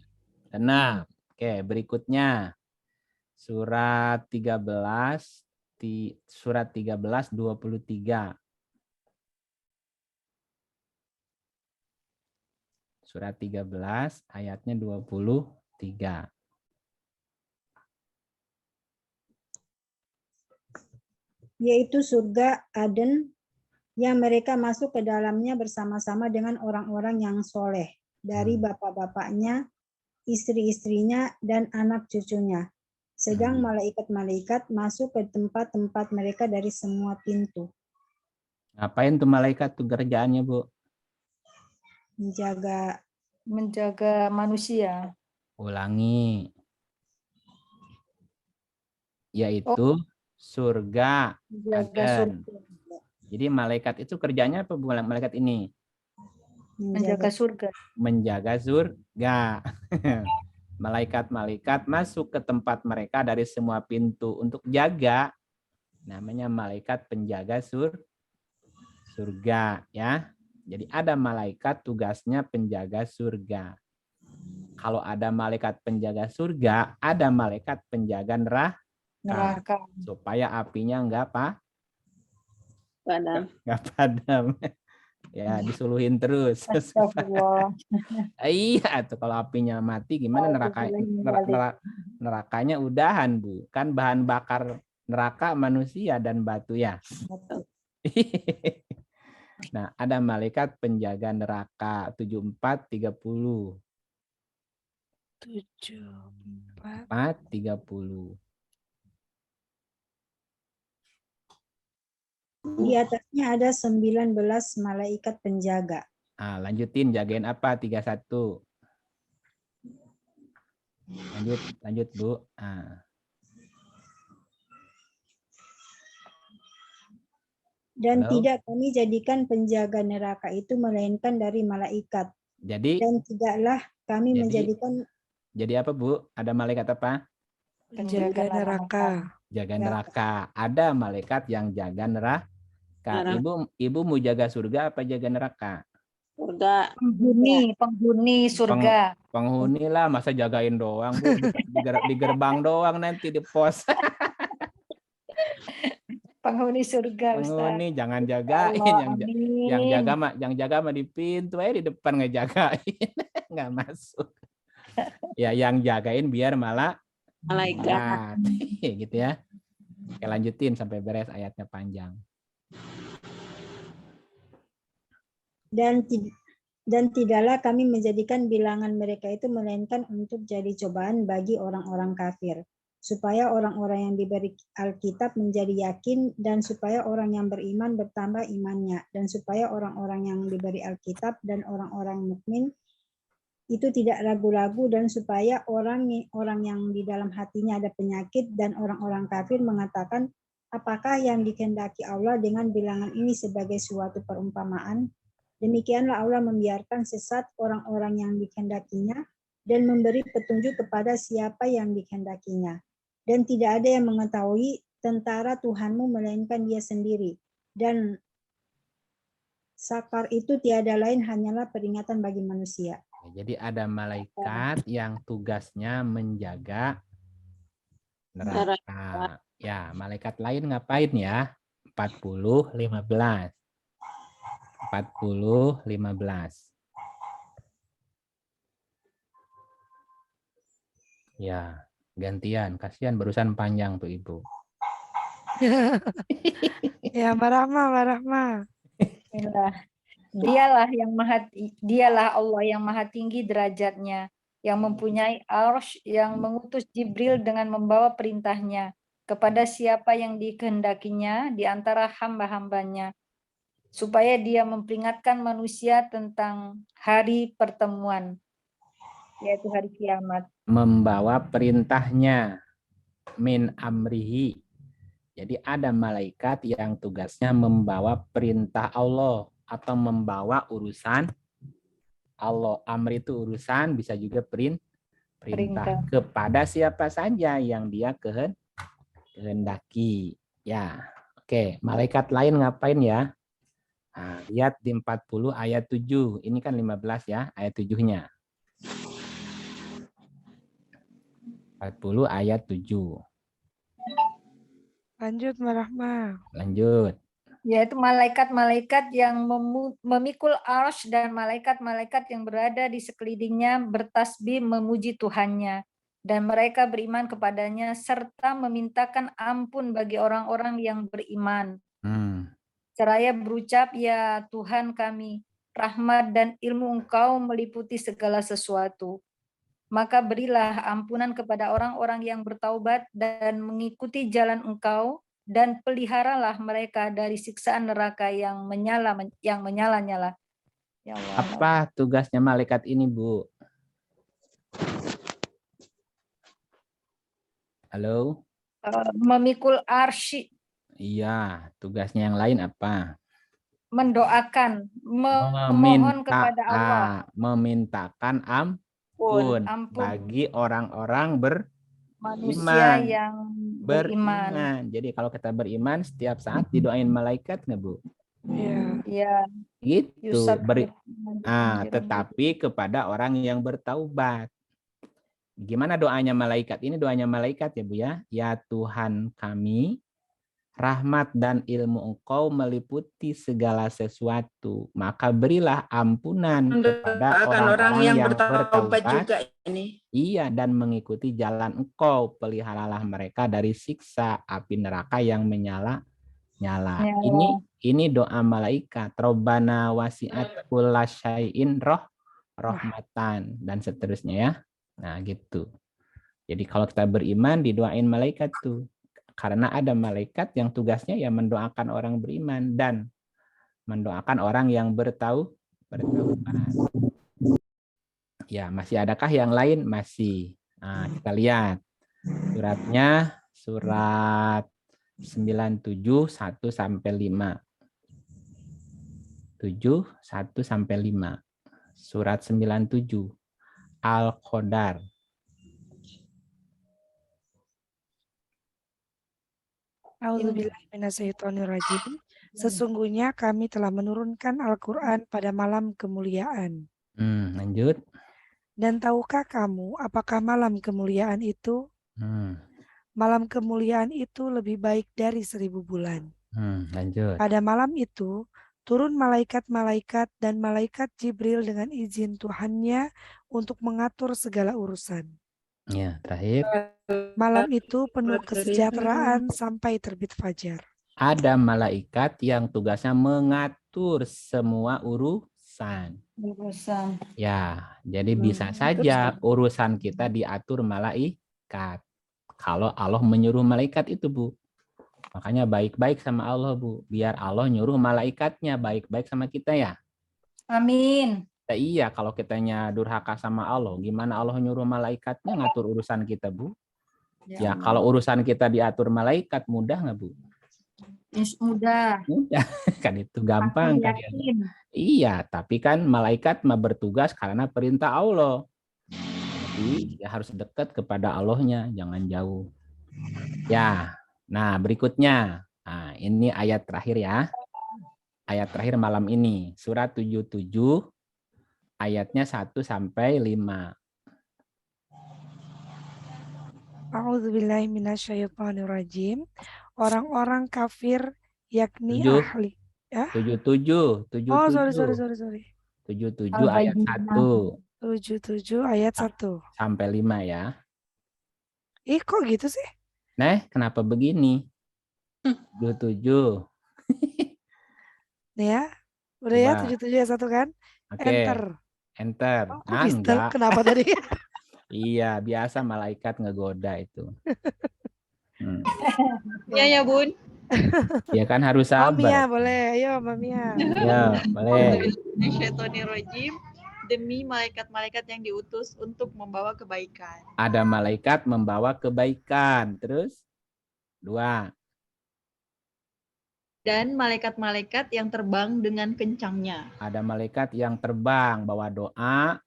6. Oke, berikutnya surat 13 23. Surat 13 ayatnya 23. Yaitu surga Aden yang mereka masuk ke dalamnya bersama-sama dengan orang-orang yang soleh dari bapak-bapaknya, istri-istrinya, dan anak cucunya. Sedang malaikat-malaikat masuk ke tempat-tempat mereka dari semua pintu. Ngapain tuh malaikat tuh kerjaannya, Bu? Menjaga manusia. Ulangi. Yaitu surga Aden. Jadi malaikat itu kerjanya apa, Bu? Malaikat ini menjaga surga. Menjaga surga. Malaikat-malaikat masuk ke tempat mereka dari semua pintu untuk jaga. Namanya malaikat penjaga surga, ya. Jadi ada malaikat tugasnya penjaga surga. Kalau ada malaikat penjaga surga, ada malaikat penjaga neraka. Supaya apinya enggak padam. Ya, disuluhin terus. Iya, tuh kalau apinya mati gimana nerakanya udahan, Bu. Kan bahan bakar neraka manusia dan batu ya. Nah, ada malaikat penjaga neraka 7430. 430. Di atasnya ada 19 malaikat penjaga. Nah, lanjutin, jagain apa? 31. Lanjut Bu. Nah. Dan Halo? tidak kami jadikan penjaga neraka itu melainkan dari malaikat. Jadi Dan tidaklah kami menjadikan. Jadi apa Bu? Ada malaikat apa? Penjaga neraka. Jaga neraka. Ada malaikat yang jaga neraka. Ibu mau jaga surga apa jaga neraka? Surga. Penghuni surga. Penghuni lah, masa jagain doang Bu? Di gerbang doang nanti di pos. Penghuni surga, Ustaz. Penghuni jangan jagain, yang jaga mah di pintu aja, di depan ngejagain, nggak masuk. Ya yang jagain biar malah Malaikat. gitu ya. Oke, lanjutin sampai beres, ayatnya panjang. Dan tidaklah kami menjadikan bilangan mereka itu melainkan untuk jadi cobaan bagi orang-orang kafir, supaya orang-orang yang diberi Alkitab menjadi yakin, dan supaya orang yang beriman bertambah imannya, dan supaya orang-orang yang diberi Alkitab dan orang-orang mukmin itu tidak ragu-ragu, dan supaya orang yang di dalam hatinya ada penyakit dan orang-orang kafir mengatakan, apakah yang dikehendaki Allah dengan bilangan ini sebagai suatu perumpamaan? Demikianlah Allah membiarkan sesat orang-orang yang dikehendakinya dan memberi petunjuk kepada siapa yang dikehendakinya. Dan tidak ada yang mengetahui tentara Tuhanmu melainkan Dia sendiri. Dan sakar itu tiada lain hanyalah peringatan bagi manusia. Jadi ada malaikat yang tugasnya menjaga neraka. Ya, malaikat lain ngapain ya? 40, 15. 40, 15. Ya, gantian. Kasihan barusan panjang tuh Ibu. Ya, Marahma. Dialah Allah yang maha tinggi derajatnya, yang mempunyai arsy, yang mengutus Jibril dengan membawa perintahnya kepada siapa yang dikehendakinya di antara hamba-hambanya, supaya dia memperingatkan manusia tentang hari pertemuan, yaitu hari kiamat. Membawa perintahnya, min amrihi. Jadi ada malaikat yang tugasnya membawa perintah Allah atau membawa urusan Allah. Amri itu urusan, bisa juga perintah kepada siapa saja yang dia kehendaki. Ya, oke. Malaikat lain ngapain ya? Nah, lihat di 40 ayat 7. Ini kan 15 ya, ayat 7-nya. 40 ayat 7. Lanjut, Marahma. Lanjut. Yaitu malaikat-malaikat yang memikul arsy dan malaikat-malaikat yang berada di sekelilingnya bertasbih memuji Tuhannya. Dan mereka beriman kepadanya serta memintakan ampun bagi orang-orang yang beriman. Seraya berucap, ya Tuhan kami, rahmat dan ilmu Engkau meliputi segala sesuatu. Maka berilah ampunan kepada orang-orang yang bertaubat dan mengikuti jalan Engkau, dan peliharalah mereka dari siksaan neraka yang menyala-nyala. Ya Allah. Apa tugasnya malaikat ini, Bu? Halo? Memikul arsy. Iya, tugasnya yang lain apa? Mendoakan, memohon kepada Allah. Memintakan ampun bagi orang-orang manusia yang beriman. Jadi kalau kita beriman, setiap saat didoain malaikat nggak, Bu? Iya. Gitu. Tetapi kepada orang yang bertaubat. Gimana doanya malaikat? Ini doanya malaikat ya, Bu ya. Ya Tuhan kami, rahmat dan ilmu Engkau meliputi segala sesuatu. Maka berilah ampunan kepada orang-orang yang bertaubat juga ini. Iya, dan mengikuti jalan Engkau. Peliharalah mereka dari siksa api neraka yang Nyala. Nyala. Ini doa malaikat. Robbana wasi'at kullasyai'in rahmatan dan seterusnya ya. Nah, gitu. Jadi kalau kita beriman didoain malaikat tuh. Karena ada malaikat yang tugasnya ya mendoakan orang beriman dan mendoakan orang yang bertaubat. Ya, masih adakah yang lain? Masih. Nah, kita lihat. Suratnya surat 97 1 sampai 5. 7 1 sampai 5. Surat 97 Al-Qadar. A'udzubillahiminasyaitonirrajim. Sesungguhnya kami telah menurunkan Al-Quran pada malam kemuliaan. Lanjut. Dan tahukah kamu apakah malam kemuliaan itu? Malam kemuliaan itu lebih baik dari 1000 bulan. Lanjut. Pada malam itu, turun malaikat-malaikat dan malaikat Jibril dengan izin Tuhannya untuk mengatur segala urusan. Ya, terakhir. Malam itu penuh kesejahteraan sampai terbit fajar. Ada malaikat yang tugasnya mengatur semua urusan. Ya, jadi bisa saja urusan kita diatur malaikat. Kalau Allah menyuruh malaikat itu, Bu. Makanya baik-baik sama Allah, Bu. Biar Allah nyuruh malaikatnya baik-baik sama kita ya. Amin. Ya, iya, kalau kitanya durhaka sama Allah, gimana Allah nyuruh malaikatnya ngatur urusan kita, Bu? Ya, kalau urusan kita diatur malaikat, mudah nggak, Bu? Mudah. Mudah, kan itu gampang. Kan, ya. Iya, tapi kan malaikat mah bertugas karena perintah Allah. Jadi ya harus dekat kepada Allahnya, jangan jauh. Ya, nah berikutnya. Nah, ini ayat terakhir ya. Ayat terakhir malam ini, surat 77, ayatnya 1 sampai 5. A'udzubillahiminasyaitonirrajim. Orang-orang kafir yakni 7. ahli. Ya? 77. Oh, sorry. 77 ayat 1. 77 ayat 1. Sampai 5 ya. Ih, kok gitu sih? Nah, kenapa begini? 77. Nih ya. Udah ya, 77 ayat 1 kan? Oke. Enter. Oh, kok bisa? Enggak. Kenapa tadi? Iya, biasa malaikat ngegoda itu. Iya ya, Bun. Ya kan harus sabar. Mamia boleh, ayo Mamia. Ya, boleh. Syaitonirrajim. Demi malaikat-malaikat yang diutus untuk membawa kebaikan. Ada malaikat membawa kebaikan. Terus 2. Dan malaikat-malaikat yang terbang dengan kencangnya. Ada malaikat yang terbang bawa doa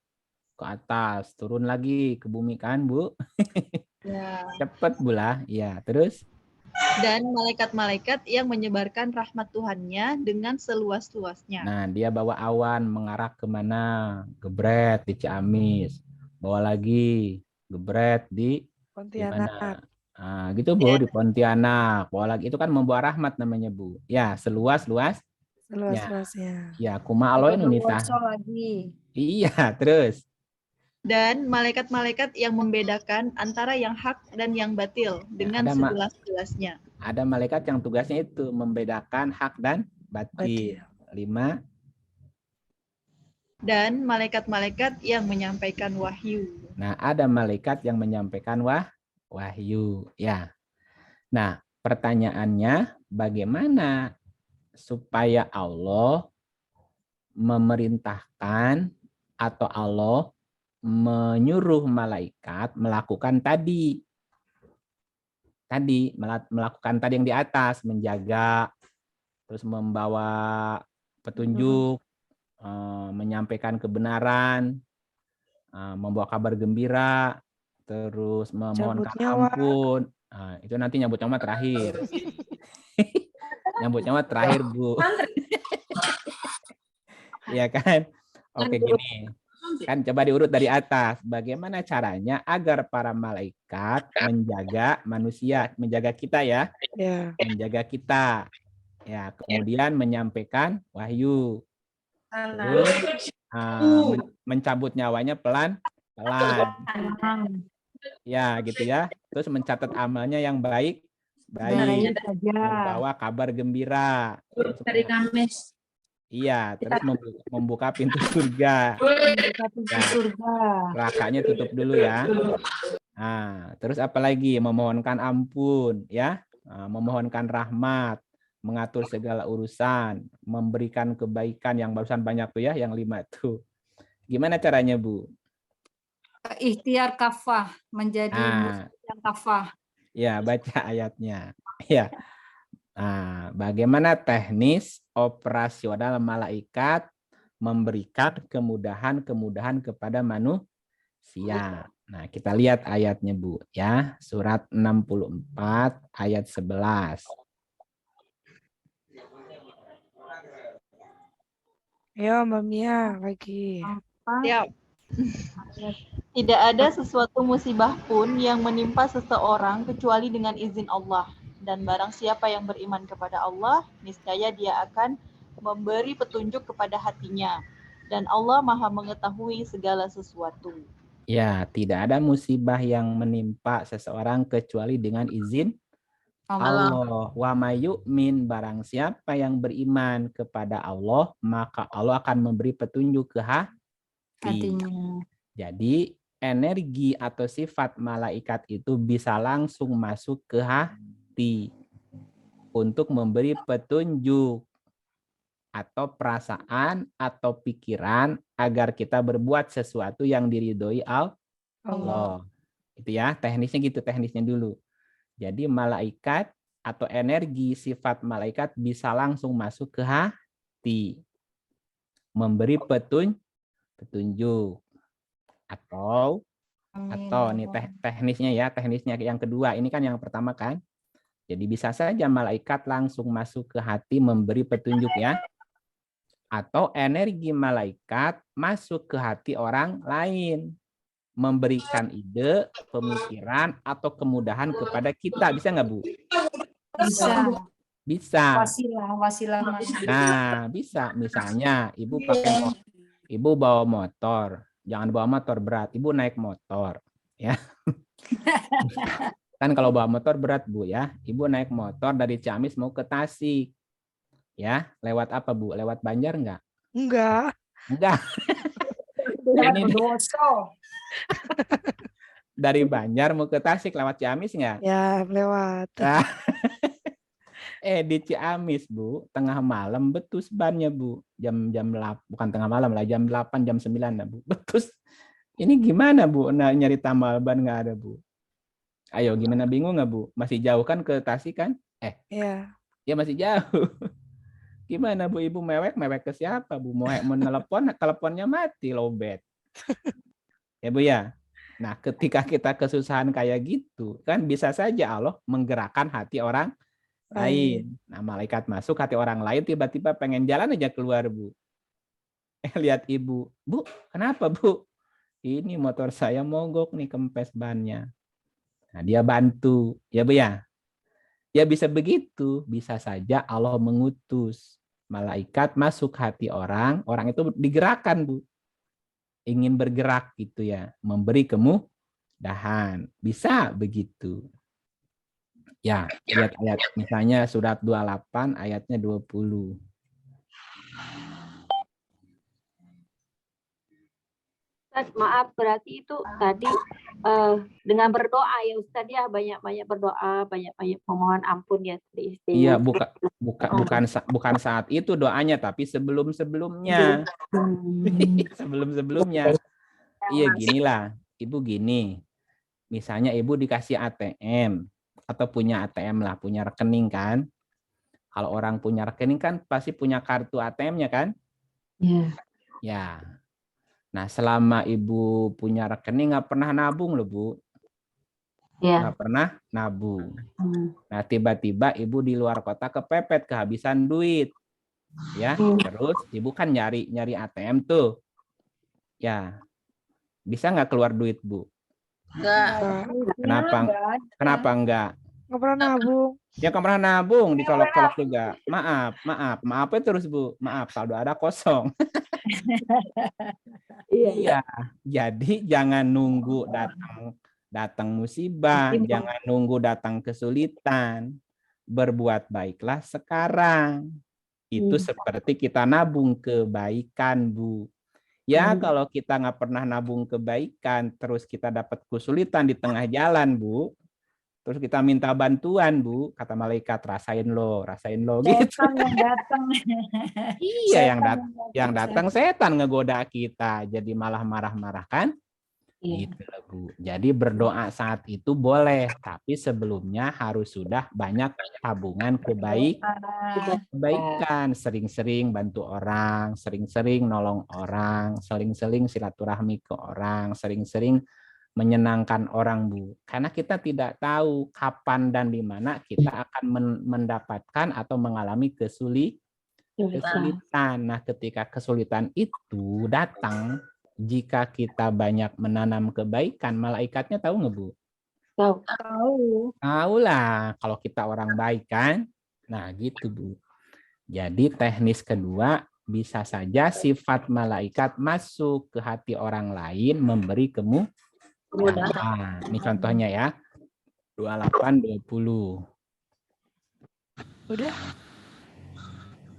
ke atas, turun lagi ke bumi kan, Bu? Ya. Cepat, Bu lah. Ya, terus dan malaikat-malaikat yang menyebarkan rahmat Tuhannya dengan seluas-luasnya. Nah, dia bawa awan mengarah kemana? Gebret di Ciamis. Bawa lagi gebret di Pontianak. Nah, gitu, Bu, di Pontianak. Bawa lagi, itu kan membawa rahmat namanya, Bu. Ya, seluas-luasnya. Ya, kuma aloin unita. Lagi. Iya, terus. Dan malaikat-malaikat yang membedakan antara yang hak dan yang batil dengan sejelas-jelasnya. Ada malaikat yang tugasnya itu membedakan hak dan batil. 5. Dan malaikat-malaikat yang menyampaikan wahyu. Nah, ada malaikat yang menyampaikan wahyu. Ya. Nah, pertanyaannya bagaimana supaya Allah memerintahkan atau Allah menyuruh malaikat melakukan melakukan tadi yang di atas, menjaga, terus membawa petunjuk, menyampaikan kebenaran, membawa kabar gembira, terus memohonkan ampun. Itu nanti nyambut nyawa terakhir. Nyambut nyawa terakhir, Bu. Iya kan? Oke, gini. Kan coba diurut dari atas. Bagaimana caranya agar para malaikat menjaga manusia, menjaga kita ya. Menjaga kita. Ya, kemudian menyampaikan wahyu. Terus mencabut nyawanya pelan-pelan. Ya, gitu ya. Terus mencatat amalnya yang baik Baik saja. Membawa kabar gembira. Hari Kamis. Iya, terus membuka pintu surga. Membuka pintu Ya, surga. nerakanya tutup dulu ya. Nah, terus apa lagi? Memohonkan ampun, ya, memohonkan rahmat, mengatur segala urusan, memberikan kebaikan yang barusan banyak tuh ya, yang 5 tuh. Gimana caranya, Bu? Ikhtiar kafah, menjadi Nah, muslim yang kafah. ya, baca ayatnya. Ya. Nah, bagaimana teknis operasional malaikat memberikan kemudahan-kemudahan kepada manusia. Nah, kita lihat ayatnya, Bu, ya. Surat 64 ayat 11. Ya, Mbak Mia lagi. Siap. Tidak ada sesuatu musibah pun yang menimpa seseorang kecuali dengan izin Allah. Dan barang siapa yang beriman kepada Allah, niscaya dia akan memberi petunjuk kepada hatinya. Dan Allah Maha mengetahui segala sesuatu. Ya, tidak ada musibah yang menimpa seseorang kecuali dengan izin Allah. Wa may yu'min, barang siapa yang beriman kepada Allah, maka Allah akan memberi petunjuk ke hati. Jadi energi atau sifat malaikat itu bisa langsung masuk ke hati untuk memberi petunjuk atau perasaan atau pikiran agar kita berbuat sesuatu yang diridhoi Allah. Itu ya, teknisnya gitu, teknisnya dulu. Jadi malaikat atau energi sifat malaikat bisa langsung masuk ke hati, memberi petunjuk. Atau nih teknisnya ya, teknisnya yang kedua, ini kan yang pertama kan. Jadi bisa saja malaikat langsung masuk ke hati memberi petunjuk ya. Atau energi malaikat masuk ke hati orang lain, memberikan ide, pemikiran, atau kemudahan kepada kita. Bisa nggak, Bu? Bisa. Bisa. Wasilah. Nah, bisa. Misalnya, Ibu bawa motor. Jangan bawa motor berat, Ibu naik motor, ya. Kan kalau bawa motor berat, Bu, ya. Ibu naik motor dari Ciamis mau ke Tasik. Ya, lewat apa, Bu? Lewat Banjar enggak? Enggak. Ini dari Banjar mau ke Tasik lewat Ciamis enggak? Ya, lewat. Di Ciamis, Bu, tengah malam betus bannya, Bu. Jam 8, bukan tengah malam lah, jam 8, jam 9 lah, Bu. Betus. Ini gimana, Bu? Nah, nyari tambal ban nggak ada, Bu. Ayo, gimana, bingung nggak, Bu? Masih jauh kan ke Tasik kan? Iya. Ya masih jauh. Gimana, Bu? Ibu mewek ke siapa, Bu? Mau menelepon, teleponnya mati, lowbat. Ya, Bu ya. Nah, ketika kita kesusahan kayak gitu, kan bisa saja Allah menggerakkan hati orang lain. Nah, malaikat masuk hati orang lain, tiba-tiba pengen jalan aja keluar, Bu. Lihat Ibu. Bu, kenapa, Bu? Ini motor saya mogok nih, kempes bannya. Nah, dia bantu. Ya, Bu ya. Ya bisa begitu. Bisa saja Allah mengutus malaikat masuk hati orang itu digerakkan, Bu. Ingin bergerak gitu ya, memberi kemudahan. Bisa begitu. Ya, lihat ayat misalnya surat 28 ayatnya 20. Ustaz, maaf, berarti itu tadi dengan berdoa ya Ustaz ya, banyak-banyak berdoa, banyak-banyak memohon ampun ya. Iya, bukan saat itu doanya, tapi sebelum-sebelumnya. Sebelum-sebelumnya. Iya, ginilah. Ibu gini. Misalnya Ibu dikasih ATM atau punya ATM lah, punya rekening kan. Kalau orang punya rekening kan pasti punya kartu ATM-nya kan? Iya. Ya. Nah, selama Ibu punya rekening nggak pernah nabung loh, Bu. Iya. Nggak pernah nabung. Nah, tiba-tiba Ibu di luar kota kepepet, kehabisan duit. Ya, terus Ibu kan nyari ATM tuh. Ya. Bisa nggak keluar duit, Bu? Enggak. Kenapa enggak? Nggak pernah nabung. Ya nggak pernah nabung, dicolok-colok juga. Maafnya terus, Bu. Maaf, saldo ada kosong. Iya. Jadi jangan nunggu datang datang musibah, jangan nunggu datang kesulitan. Berbuat baiklah sekarang. Itu seperti kita nabung kebaikan, Bu. Ya, kalau kita nggak pernah nabung kebaikan, terus kita dapat kesulitan di tengah jalan, Bu. Terus kita minta bantuan, Bu. Kata malaikat, rasain lo gitu. Setan yang datang. Iya, yang datang setan ngegoda kita. Jadi malah marah-marah kan? Gitu lah, Bu. Jadi berdoa saat itu boleh, tapi sebelumnya harus sudah banyak tabungan kebaikan, sering-sering bantu orang, sering-sering nolong orang, sering-sering silaturahmi ke orang, sering-sering menyenangkan orang, Bu. Karena kita tidak tahu kapan dan di mana kita akan mendapatkan atau mengalami kesulitan. Nah, ketika kesulitan itu datang, jika kita banyak menanam kebaikan, malaikatnya tahu nggak, Bu? Tahu. Tahu lah, kalau kita orang baik kan. Nah, gitu, Bu. Jadi teknis kedua, bisa saja sifat malaikat masuk ke hati orang lain, memberi kemudahan. Ini contohnya ya. 28-20. Udah.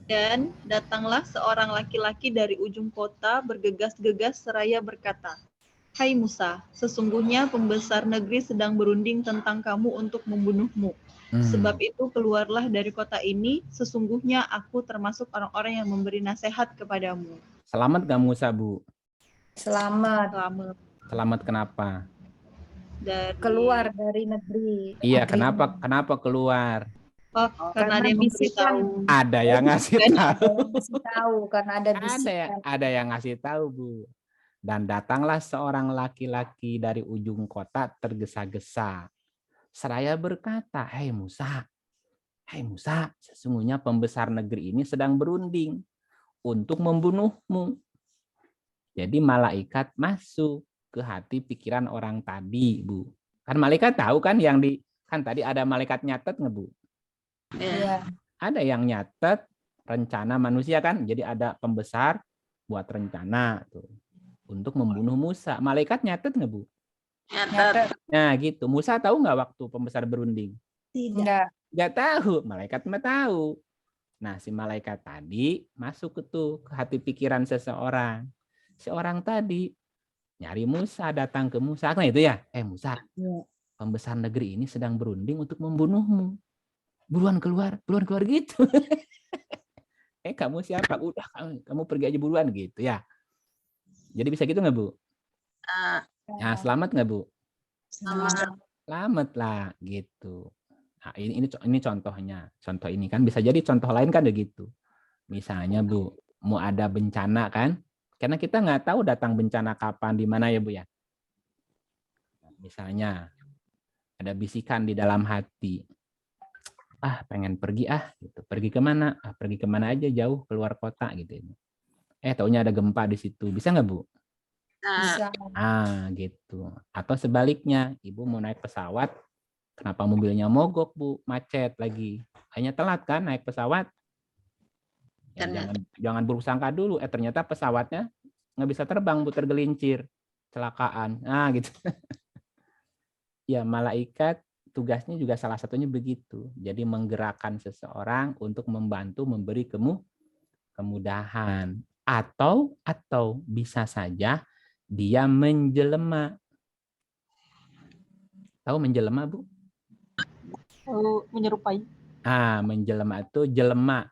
Dan datanglah seorang laki-laki dari ujung kota bergegas-gegas seraya berkata, "Hai Musa, sesungguhnya pembesar negeri sedang berunding tentang kamu untuk membunuhmu. Sebab itu keluarlah dari kota ini, sesungguhnya aku termasuk orang-orang yang memberi nasihat kepadamu." Selamat gak Musa, Bu? Selamat. Selamat kenapa? Keluar dari negeri. Iya, kenapa keluar? Oh, karena ada yang memberitahu. Ada yang ngasih tahu karena ada bisikan. Ada yang ngasih tahu, Bu. Dan datanglah seorang laki-laki dari ujung kota tergesa-gesa. Seraya berkata, "Hai Musa, sesungguhnya pembesar negeri ini sedang berunding untuk membunuhmu." Jadi malaikat masuk ke hati pikiran orang tadi, Bu. Kan malaikat tahu kan kan tadi ada malaikat nyatet nggak, Bu? Iya. Ada yang nyatet rencana manusia kan, jadi ada pembesar buat rencana tuh untuk membunuh Musa. Malaikat nyatet nggak, Bu? Nyatet. Nah gitu. Musa tahu nggak waktu pembesar berunding? Tidak. Nggak tahu. Malaikat mah tahu. Nah si malaikat tadi masuk ke hati pikiran seseorang. Seorang tadi nyari Musa, datang ke Musa. Nah itu ya, Musa, pembesar negeri ini sedang berunding untuk membunuhmu. Buruan keluar gitu. Kamu siapa? Udah, kamu pergi aja buruan gitu ya. Jadi bisa gitu nggak, Bu? Nah, selamat nggak, Bu? Selamat lah gitu. Nah, ini contohnya. Contoh ini kan bisa jadi contoh lain kan begitu. Misalnya, Bu, mau ada bencana kan? Karena kita nggak tahu datang bencana kapan, di mana ya, Bu ya. Misalnya ada bisikan di dalam hati. Pengen pergi gitu. Pergi kemana? Pergi kemana aja jauh, keluar kota gitu. Taunya ada gempa di situ. Bisa nggak, Bu? Bisa. Gitu. Atau sebaliknya, Ibu mau naik pesawat, kenapa mobilnya mogok, Bu? Macet lagi. Hanya telat kan naik pesawat? Ya, jangan bersangka dulu. Ternyata pesawatnya nggak bisa terbang, Bu, tergelincir. Kecelakaan. Gitu. Ya, malaikat tugasnya juga salah satunya begitu. Jadi menggerakkan seseorang untuk membantu memberi kemudahan. Atau bisa saja dia menjelma. Tahu menjelma, Bu? Menyerupai. Menjelma itu jelema.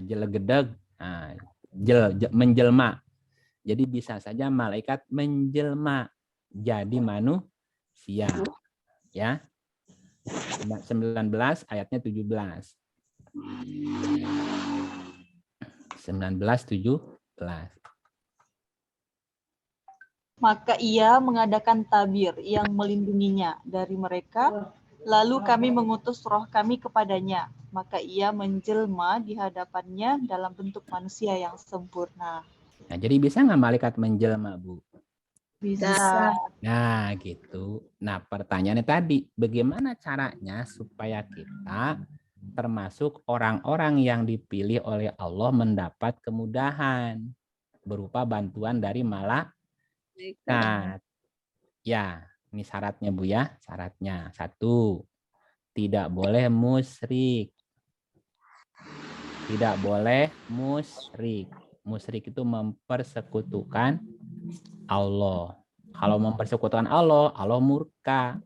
Jelegedeg. Menjelma. Jadi bisa saja malaikat menjelma jadi manusia. Ya. 19 ayatnya 17. 19:17. Maka ia mengadakan tabir yang melindunginya dari mereka, lalu kami mengutus roh kami kepadanya, maka ia menjelma di hadapannya dalam bentuk manusia yang sempurna. Nah, jadi bisa nggak malaikat menjelma, Bu? Bisa. Nah, gitu. Nah, pertanyaannya tadi, bagaimana caranya supaya kita termasuk orang-orang yang dipilih oleh Allah mendapat kemudahan berupa bantuan dari malaikat? Ya, Ini syaratnya Bu ya, syaratnya. 1, tidak boleh musyrik. Tidak boleh musyrik. Musyrik itu mempersekutukan Allah. Kalau mempersekutukan Allah, Allah murka.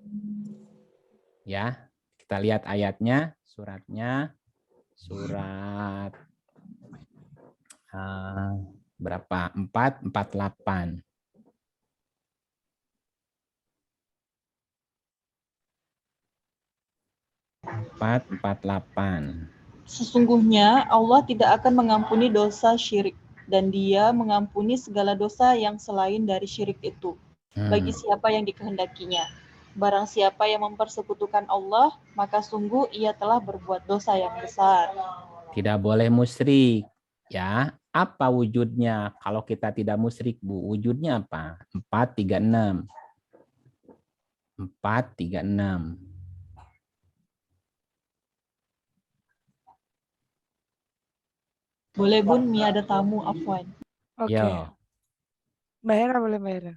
Ya, kita lihat ayatnya, suratnya, surat berapa? 448. Sesungguhnya Allah tidak akan mengampuni dosa syirik, dan Dia mengampuni segala dosa yang selain dari syirik itu, bagi siapa yang dikehendakinya. Barang siapa yang mempersekutukan Allah, maka sungguh ia telah berbuat dosa yang besar. Tidak boleh musyrik. Ya, apa wujudnya kalau kita tidak musyrik, Bu? Wujudnya apa? 436. 436. Boleh Bun, Mi ada tamu, afwan. Oke. Mbak Hera boleh Mbak Hera.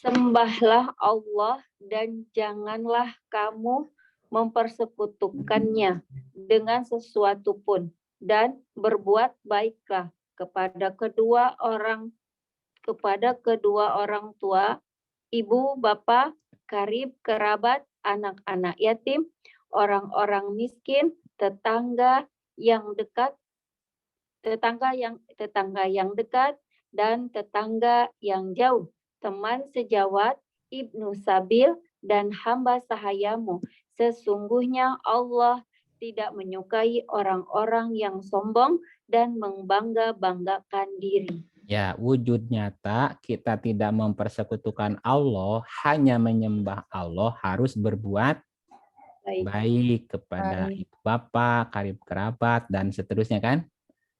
Sembahlah Allah dan janganlah kamu mempersekutukannya dengan sesuatu pun, dan berbuat baiklah kepada kedua orang tua, ibu, bapa, karib, kerabat, anak-anak yatim, orang-orang miskin, tetangga yang dekat, dan tetangga yang jauh, teman sejawat, ibnu sabil, dan hamba sahayamu. Sesungguhnya Allah tidak menyukai orang-orang yang sombong dan membangga-banggakan diri. Ya, wujud nyata kita tidak mempersekutukan Allah, hanya menyembah Allah, harus berbuat baik kepada ibu bapak, karib kerabat, dan seterusnya kan?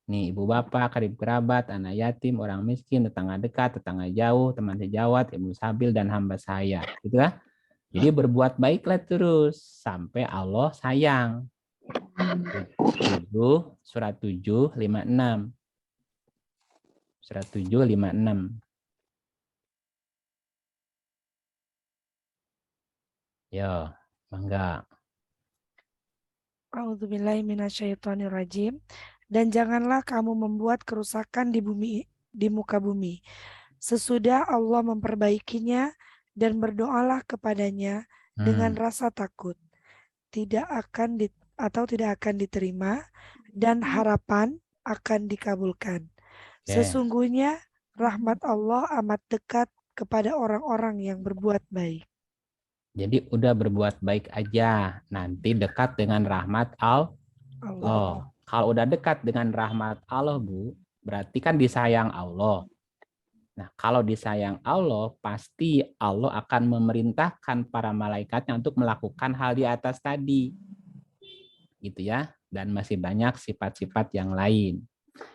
Nih, ibu bapak, karib kerabat, anak yatim, orang miskin, tetangga dekat, tetangga jauh, teman sejawat, ibnu sabil, dan hamba saya. Gitu kan? Jadi berbuat baiklah terus sampai Allah sayang. Surat 7, 56. Surat 7, 56. Ya, bangga. A'udzubillahiminasyaitonirrajim. Dan janganlah kamu membuat kerusakan di muka bumi. Sesudah Allah memperbaikinya, dan berdoalah kepadanya dengan rasa takut. Tidak akan diterima, dan harapan akan dikabulkan. Sesungguhnya rahmat Allah amat dekat kepada orang-orang yang berbuat baik. Jadi udah berbuat baik aja, nanti dekat dengan rahmat Allah. Kalau udah dekat dengan rahmat Allah, Bu, berarti kan disayang Allah. Nah, kalau disayang Allah, pasti Allah akan memerintahkan para malaikatnya untuk melakukan hal di atas tadi. Gitu ya. Dan masih banyak sifat-sifat yang lain.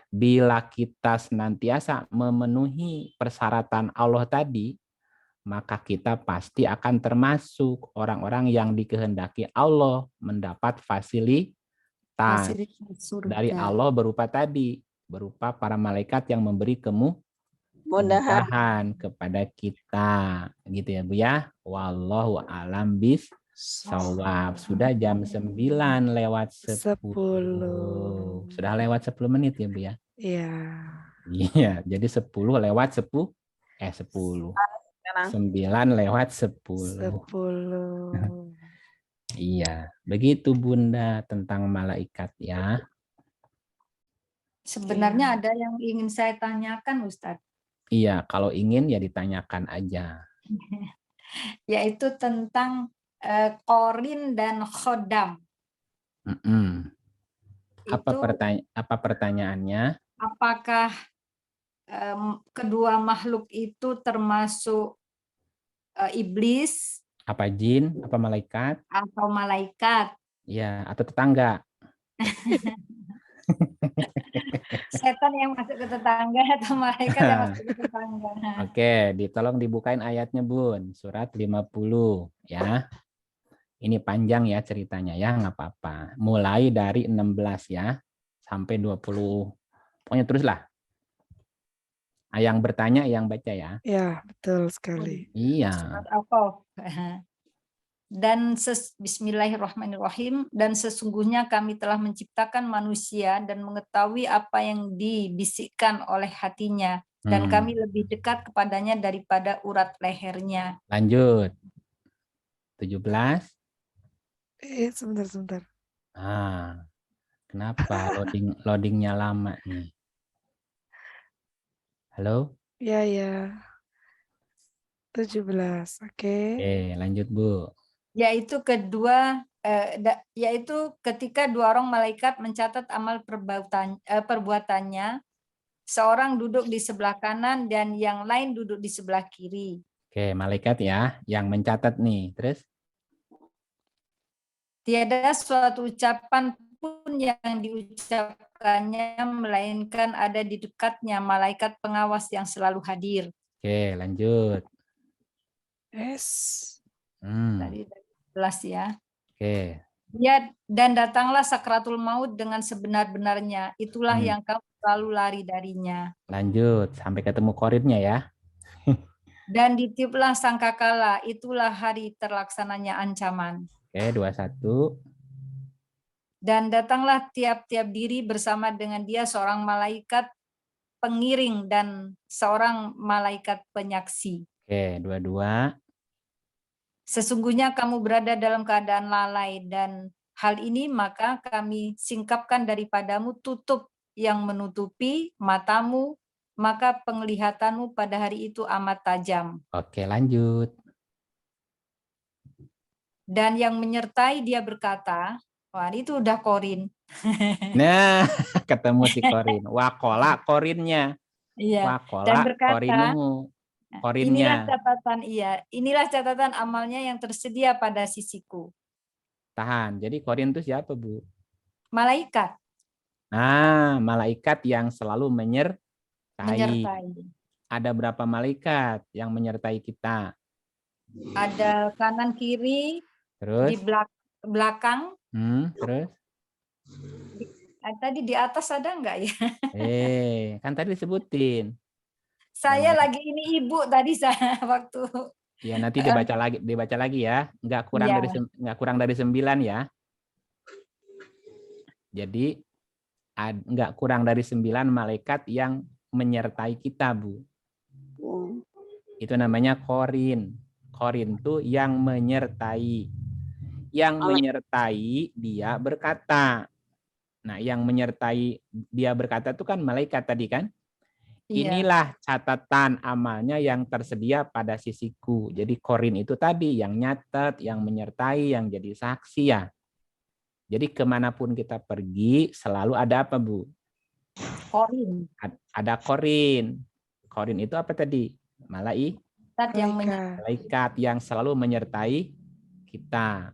Bila kita senantiasa memenuhi persyaratan Allah tadi, maka kita pasti akan termasuk orang-orang yang dikehendaki Allah mendapat fasilitas dari Allah berupa para malaikat yang memberi kemudahan kepada kita, gitu ya Bu ya. Wallahu a'lam bishawab. Sudah jam 9:10. Sudah lewat 10 menit ya Bu ya. Iya, jadi 10:10. 9:10. Iya, begitu Bunda tentang malaikat ya. Sebenarnya ada yang ingin saya tanyakan, Ustadz. Iya, kalau ingin ya ditanyakan aja. Yaitu tentang Qorin dan Khodam. Apa pertanyaannya? Apakah kedua makhluk itu termasuk iblis? Apa jin? Apa malaikat? Atau malaikat? Ya, atau tetangga? Setan yang masuk ke tetangga atau malaikat yang masuk ke tetangga? Oke, tolong dibukain ayatnya Bun. Surat 50 ya. Ini panjang ya ceritanya ya, nggak apa-apa. Mulai dari 16 ya, sampai 20. Pokoknya teruslah. Yang bertanya yang baca ya. Ya, betul sekali. Iya. Surat Al-Qaf. Dan Bismillahirrahmanirrahim, dan sesungguhnya kami telah menciptakan manusia dan mengetahui apa yang dibisikkan oleh hatinya, dan kami lebih dekat kepadanya daripada urat lehernya. Lanjut. 17. Sebentar. Kenapa loadingnya lama nih? Halo? Ya. 17. Oke. Oke, lanjut Bu. Yaitu ketika dua orang malaikat mencatat amal perbuatannya, seorang duduk di sebelah kanan dan yang lain duduk di sebelah kiri. Oke, malaikat ya yang mencatat nih. Terus? Tiada suatu ucapan pun yang diucapkannya melainkan ada di dekatnya malaikat pengawas yang selalu hadir. Oke, lanjut. Tadi 11 ya. Oke. Dan datanglah sakratul maut dengan sebenar-benarnya. Itulah yang kamu selalu lari darinya. Lanjut sampai ketemu korinnya ya. Dan ditiuplah sangkakala. Itulah hari terlaksananya ancaman. Oke, 21. Dan datanglah tiap-tiap diri bersama dengan dia seorang malaikat pengiring dan seorang malaikat penyaksi. Oke, 22. Sesungguhnya kamu berada dalam keadaan lalai dan hal ini maka kami singkapkan daripadamu tutup yang menutupi matamu, maka penglihatanmu pada hari itu amat tajam. Oke, lanjut. Dan yang menyertai dia berkata, wah itu udah korin. Nah, ketemu si korin. Wakola korinnya. Iya. Wakola Dan berkata, korinu. Korinnya. Inilah catatan amalnya yang tersedia pada sisiku. Tahan. Jadi korin itu siapa, Bu? Malaikat. Malaikat yang selalu menyertai. Ada berapa malaikat yang menyertai kita? Ada kanan kiri, terus di belakang. Terus? Tadi di atas ada enggak ya? Kan tadi disebutin. Saya lagi ini ibu tadi saya waktu. Ya nanti dibaca lagi ya. Enggak kurang dari 9 ya. Jadi enggak kurang dari 9 malaikat yang menyertai kita, Bu. Itu namanya korin. Korin itu yang menyertai. Yang menyertai dia berkata. Nah, yang menyertai dia berkata itu kan malaikat tadi kan? Inilah catatan amalnya yang tersedia pada sisiku. Jadi korin itu tadi yang nyatet, yang menyertai, yang jadi saksi ya. Jadi kemanapun kita pergi selalu ada apa, Bu? Korin. Ada korin. Korin itu apa tadi? Malaikat yang selalu menyertai kita.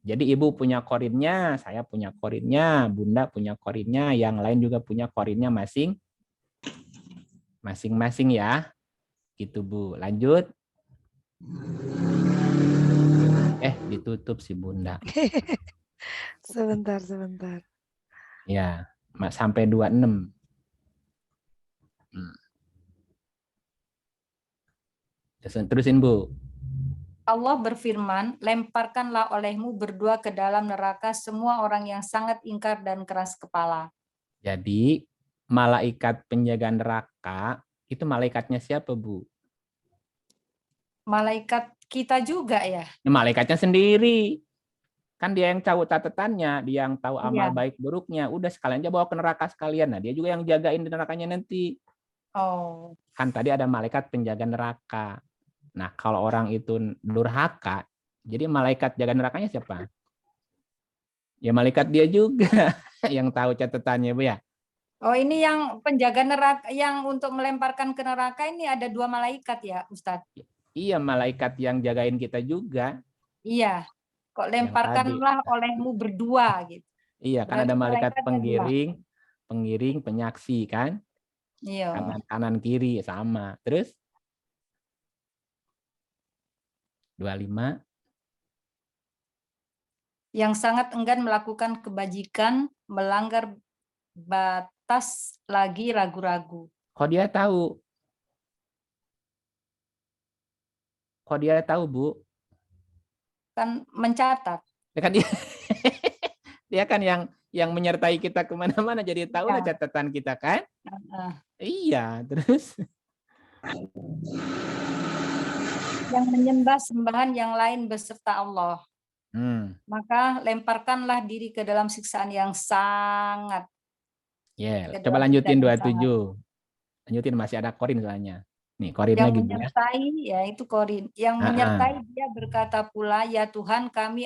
Jadi ibu punya korinnya, saya punya korinnya, bunda punya korinnya, yang lain juga punya korinnya masing-masing ya. Gitu, Bu. Lanjut. Ditutup si bunda. Sebentar. Ya, sampai 26. Terusin, Bu. Allah berfirman, lemparkanlah olehmu berdua ke dalam neraka semua orang yang sangat ingkar dan keras kepala. Jadi, malaikat penjaga neraka, itu malaikatnya siapa, Bu? Malaikat kita juga ya? Malaikatnya sendiri. Kan dia yang tahu catatannya, dia yang tahu amal baik buruknya. Udah sekalian aja bawa ke neraka sekalian. Nah, dia juga yang jagain di nerakanya nanti. Kan tadi ada malaikat penjaga neraka. Nah, kalau orang itu durhaka, jadi malaikat jaga nerakanya siapa? Ya malaikat dia juga yang tahu catatannya, Bu ya. Oh, ini yang penjaga neraka, yang untuk melemparkan ke neraka ini ada 2 malaikat ya, Ustadz? Iya, malaikat yang jagain kita juga. Iya, kok lemparkanlah olehmu berdua gitu. Iya, kan ada malaikat pengiring, penyaksi kan? Iya. Kanan kiri sama. Terus? 25. Yang sangat enggan melakukan kebajikan, melanggar batas lagi ragu-ragu. Kok dia tahu? Kok dia tahu, Bu? Kan mencatat. Dia kan dia kan yang menyertai kita kemana-mana, jadi tahu lah catatan kita kan? Iya, terus yang menyembah sembahan yang lain beserta Allah. Maka lemparkanlah diri ke dalam siksaan yang sangat. Coba lanjutin 27. Lanjutin, masih ada korin soalnya. Nih, korinnya Yang gitu ya. menyertai, ya itu korin. Yang menyertai dia berkata pula, ya Tuhan kami,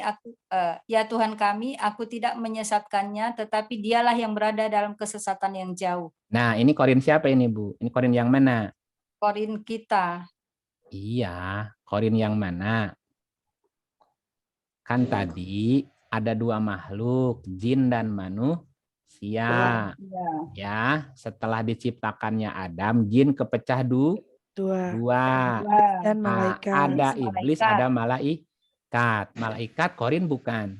aku tidak menyesatkannya, tetapi dialah yang berada dalam kesesatan yang jauh. Nah, ini korin siapa ini, Bu? Ini korin yang mana? Korin kita. Iya, korin yang mana? Kan tadi ada dua makhluk, jin dan manusia. Ya, setelah diciptakannya Adam, jin kepecah dua. Dan malaikat. Ada iblis, ada malaikat. Malaikat korin bukan?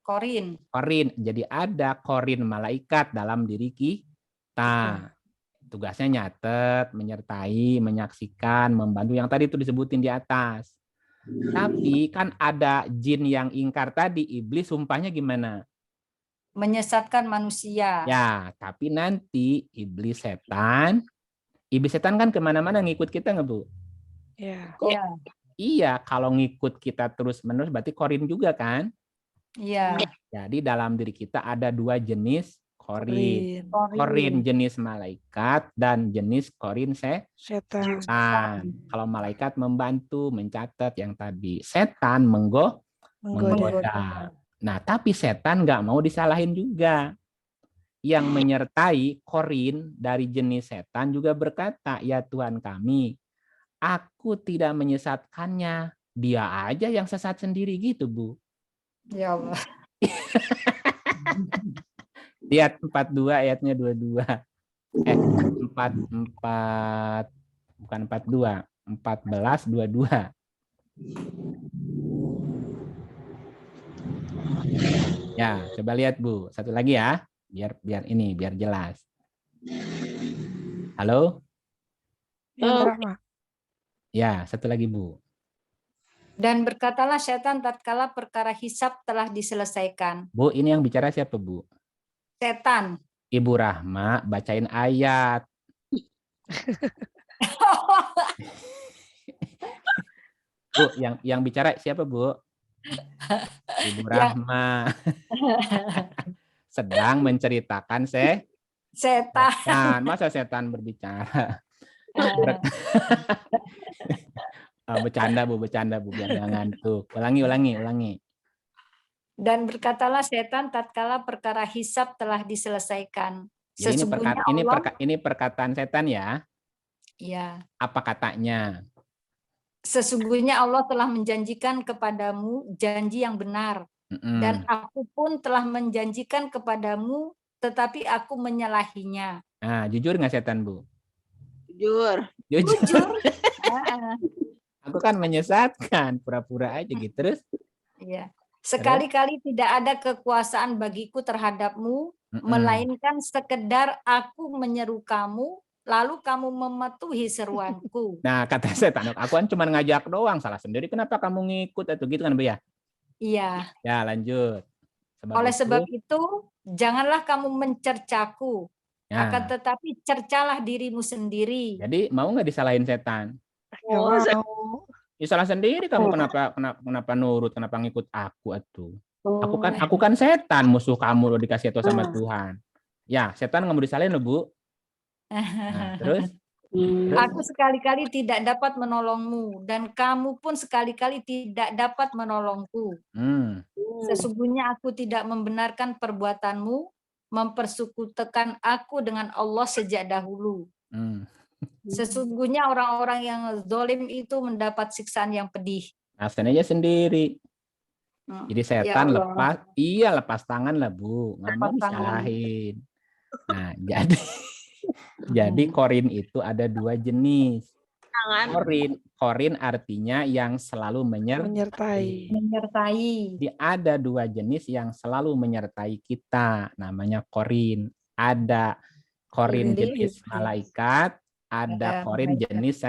Korin. Jadi ada korin malaikat dalam diri kita. Tugasnya nyatet, menyertai, menyaksikan, membantu yang tadi itu disebutin di atas. Tapi kan ada jin yang ingkar tadi, iblis sumpahnya gimana? Menyesatkan manusia. Ya, tapi nanti iblis setan kan kemana-mana ngikut kita nggak, Bu? Iya. Iya, kalau ngikut kita terus-menerus berarti korin juga kan? Iya. Jadi dalam diri kita ada dua jenis korin. Korin jenis malaikat dan jenis korin setan. Kalau malaikat membantu, mencatat yang tadi. Setan menggoda. Nah, tapi setan nggak mau disalahin juga. Yang menyertai korin dari jenis setan juga berkata, ya Tuhan kami, aku tidak menyesatkannya. Dia aja yang sesat sendiri gitu, Bu. Ya Allah. Lihat 42 ayatnya 22. 4 bukan 42, 14 22. Ya, coba lihat, Bu. Satu lagi ya. Biar jelas. Halo? Ya, satu lagi, Bu. Dan berkatalah setan tatkala perkara hisab telah diselesaikan. Bu, ini yang bicara siapa, Bu? Setan. Ibu Rahma bacain ayat. Bu, yang bicara siapa, Bu? Ibu Rahma. Sedang menceritakan setan. Masa setan berbicara? Bercanda Bu, biar nggak ngantuk. Ulangi. Dan berkatalah setan tatkala perkara hisab telah diselesaikan. Jadi Sesungguhnya ini perkataan setan ya? Iya. Apa katanya? Sesungguhnya Allah telah menjanjikan kepadamu janji yang benar. Dan aku pun telah menjanjikan kepadamu, tetapi aku menyalahinya. Nah, jujur nggak setan, Bu? Jujur. Aku kan menyesatkan, pura-pura aja gitu. Terus? Iya. Sekali-kali tidak ada kekuasaan bagiku terhadapmu, melainkan sekedar aku menyeru kamu, lalu kamu mematuhi seruanku. Nah, kata setan, aku kan cuma ngajak doang, salah sendiri. Kenapa kamu ngikut atau gitu kan, Bu ya? Iya. Ya, lanjut. Sebab itu, janganlah kamu mencercaku, akan tetapi cercalah dirimu sendiri. Jadi mau nggak disalahin setan? Ya salah sendiri kamu, kenapa nurut, kenapa ngikut aku atuh. Aku kan setan, musuh kamu lo dikasih tahu sama Tuhan. Ya, setan nggak mau disalahin lo, Bu. Nah, terus? Aku sekali-kali tidak dapat menolongmu, dan kamu pun sekali-kali tidak dapat menolongku. Sesungguhnya aku tidak membenarkan perbuatanmu, mempersekutukan aku dengan Allah sejak dahulu. Sesungguhnya orang-orang yang zalim itu mendapat siksaan yang pedih. Rasain aja sendiri. Jadi setan lepas tangan lah, Bu. Nggak mau disalahin. Nah, jadi korin itu ada dua jenis. Korin artinya yang selalu menyertai. Jadi ada dua jenis yang selalu menyertai kita. Namanya korin. Ada korin jenis malaikat, ada korin jenis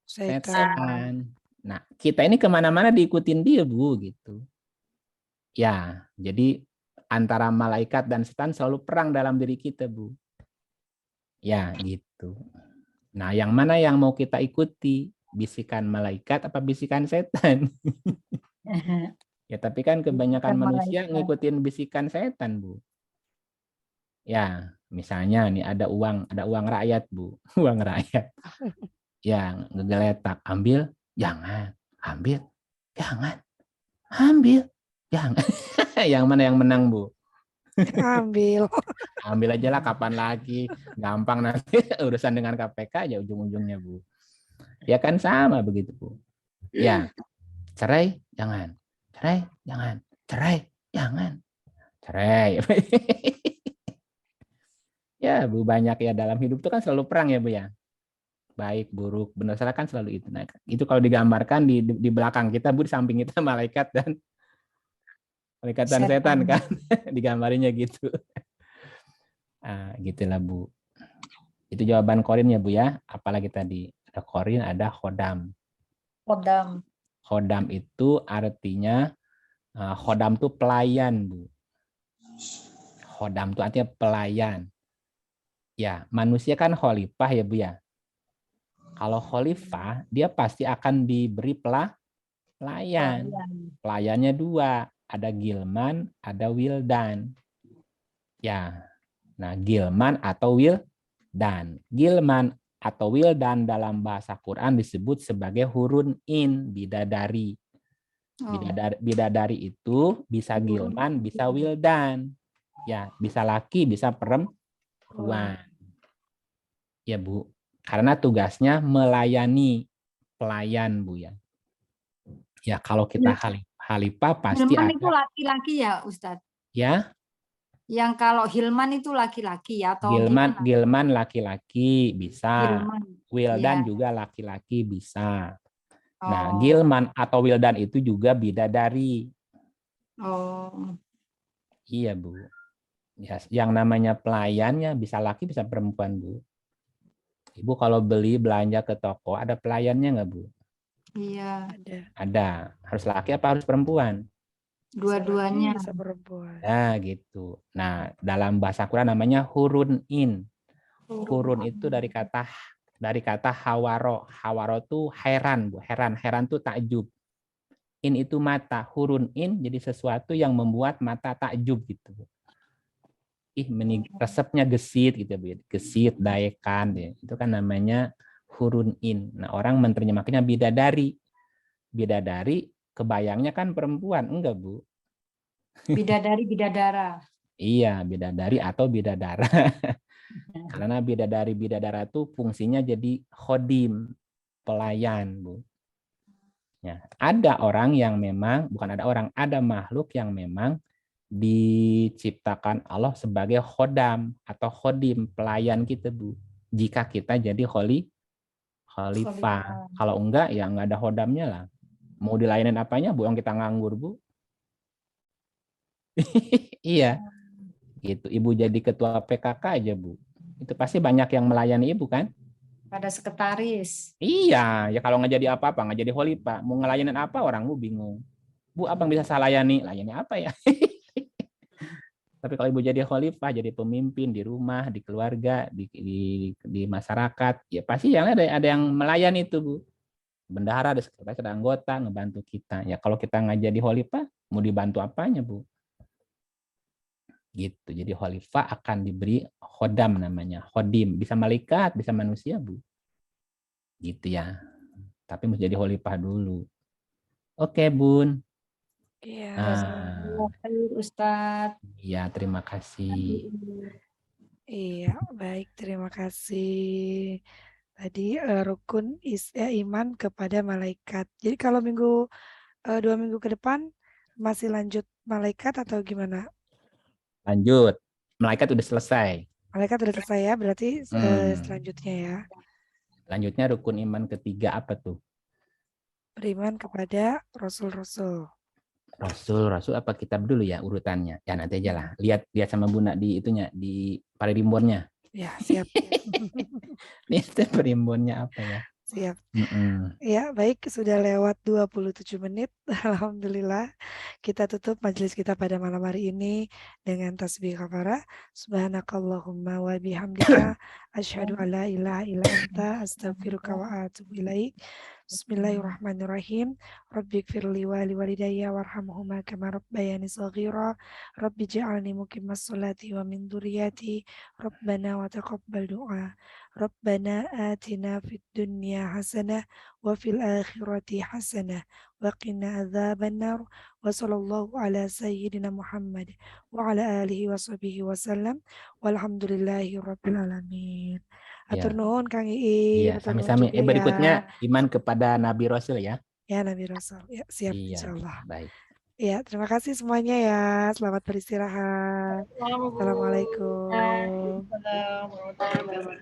setan. Nah, kita ini kemana-mana diikutin dia, Bu, gitu. Ya, jadi antara malaikat dan setan selalu perang dalam diri kita, Bu. Ya, gitu. Nah, yang mana yang mau kita ikuti? Bisikan malaikat apa bisikan setan? Ya, tapi kan kebanyakan Bisikan manusia malaikat. ngikutin bisikan setan, Bu. Ya, misalnya nih ada uang rakyat, Bu. Uang rakyat. Ya, ngegeletak, ambil, jangan. Ambil, jangan. Ambil, jangan. Yang mana yang menang, Bu? Ambil. Ambil aja lah, kapan lagi. Gampang nanti urusan dengan KPK aja ujung-ujungnya, Bu. Ya kan sama begitu, Bu. Ya, cerai, jangan. Cerai, jangan. Cerai, jangan. Cerai. Ya, Bu, banyak ya dalam hidup itu kan selalu perang ya, Bu ya. Baik, buruk, benar salah kan selalu itu. Nah, itu kalau digambarkan di belakang kita, Bu, di samping kita malaikat dan setan kan. Digambarinya gitu. Nah, gitulah, Bu. Itu jawaban Qorin ya, Bu ya. Apalagi tadi ada Qorin, ada Khodam. Kodam. Khodam itu artinya Khodam itu pelayan, Bu. Khodam itu artinya pelayan. Ya, manusia kan khalifah ya, Bu ya. Kalau khalifah, dia pasti akan diberi pelayan. Pelayannya dua, ada Gilman, ada Wildan. Ya, nah Gilman atau Wildan. Gilman atau Wildan dalam bahasa Quran disebut sebagai hurun in, bidadari. Bidadari itu bisa Gilman, bisa Wildan. Ya, bisa laki, bisa perempuan. Ya, Bu. Karena tugasnya melayani pelayan, Bu ya. Ya, kalau kita khalifah pasti Hilman ada. itu laki-laki ya, Ustadz? Ya. Yang kalau Hilman itu laki-laki ya atau Gilman laki-laki bisa. Wildan ya. juga laki-laki bisa. Nah, Gilman atau Wildan itu juga bidadari. Oh. Iya, Bu. Ya, yang namanya pelayannya bisa laki bisa perempuan, Bu. Ibu kalau beli belanja ke toko ada pelayannya nggak, Bu? Iya. Ada. Harus laki apa harus perempuan? Dua-duanya. Bisa perempuan. Nah, gitu. Nah, dalam bahasa Quran namanya hurun in. Hurun itu dari kata hawaro. Hawaro itu heran, Bu. Heran itu takjub. In itu mata. Hurun in jadi sesuatu yang membuat mata takjub gitu, Bu. Resepnya gesit gitu, Bu. Gesit, daekan, ya. Itu kan namanya hurun in. Nah, orang menerjemahkannya bidadari. Bidadari kebayangnya kan perempuan, enggak, Bu? Bidadari, bidadara. Iya, bidadari atau bidadara. Karena bidadara itu fungsinya jadi khodim, pelayan, Bu. Ya, ada orang yang memang, bukan ada orang, ada makhluk yang memang diciptakan Allah sebagai khodam atau khodim, pelayan kita, Bu. Jika kita jadi khalifah. Kalau enggak, ya enggak ada khodamnya lah. Mau dilayanin apanya, Bu? Yang kita nganggur, Bu. Iya. Gitu. Ibu jadi ketua PKK aja, Bu. Itu pasti banyak yang melayani Ibu kan? Pada sekretaris. Iya, ya kalau nggak jadi apa-apa, nggak jadi khalifah. Mau ngelayanin apa orang Bu bingung. Bu, apa yang bisa saya layani? Layani apa ya? Tapi kalau Ibu jadi khalifah, jadi pemimpin di rumah, di keluarga, di masyarakat, ya pasti yang ada yang melayani itu, Bu. Bendahara, ada sekretaris, ada anggota ngebantu kita. Ya kalau kita nggak jadi khalifah, mau dibantu apanya, Bu? Gitu. Jadi khalifah akan diberi khodam namanya, khodim, bisa malaikat, bisa manusia, Bu. Gitu ya. Tapi mesti jadi khalifah dulu. Oke, Bun. Iya. Ustadz. Iya, terima kasih. Iya, baik, terima kasih. Tadi rukun iman kepada malaikat. Jadi kalau 2 minggu ke depan masih lanjut malaikat atau gimana? Lanjut. Malaikat udah selesai. Malaikat udah selesai ya, berarti selanjutnya ya. Lanjutnya rukun iman ketiga apa tuh? Beriman kepada rasul-rasul. Rasul apa kitab dulu ya urutannya? Ya nanti aja lah. Lihat sama Bunda di itunya, di parimbonnya. Ya, siap. Lihat parimbonnya apa ya? Siap. Mm-mm. Ya, baik, sudah lewat 27 menit. Alhamdulillah. Kita tutup majelis kita pada malam hari ini dengan tasbih kafarah. Subhanakallahumma wa bihamdika asyhadu an la ilaha illa anta astaghfiruka wa atubu ilaik. Bismillahirrahmanirrahim. Rabbighfirli wa liwalidayya warhamhuma kama rabbayani shaghira. Rabbi ij'alni muqimas sholati wa min dzurriyyati. Rabbana wa taqabbal du'a. Rabbana atina fid dunya hasanah wa fil akhirati hasanah wa qina adzabannar wa sallallahu ala sayyidina Muhammad wa ala alihi wa sahbihi wasallam walhamdulillahi rabbil alamin. Atur Ya. nuhun Kang Iya, Iin, atur nuhun sami-sami. juga Berikutnya ya. iman kepada Nabi Rasul ya. Ya Nabi Rasul. Ya, siap Iya, insyaallah. baik. Ya, terima kasih semuanya ya. Selamat beristirahat. Assalamualaikum. Waalaikumsalam warahmatullahi wabarakatuh.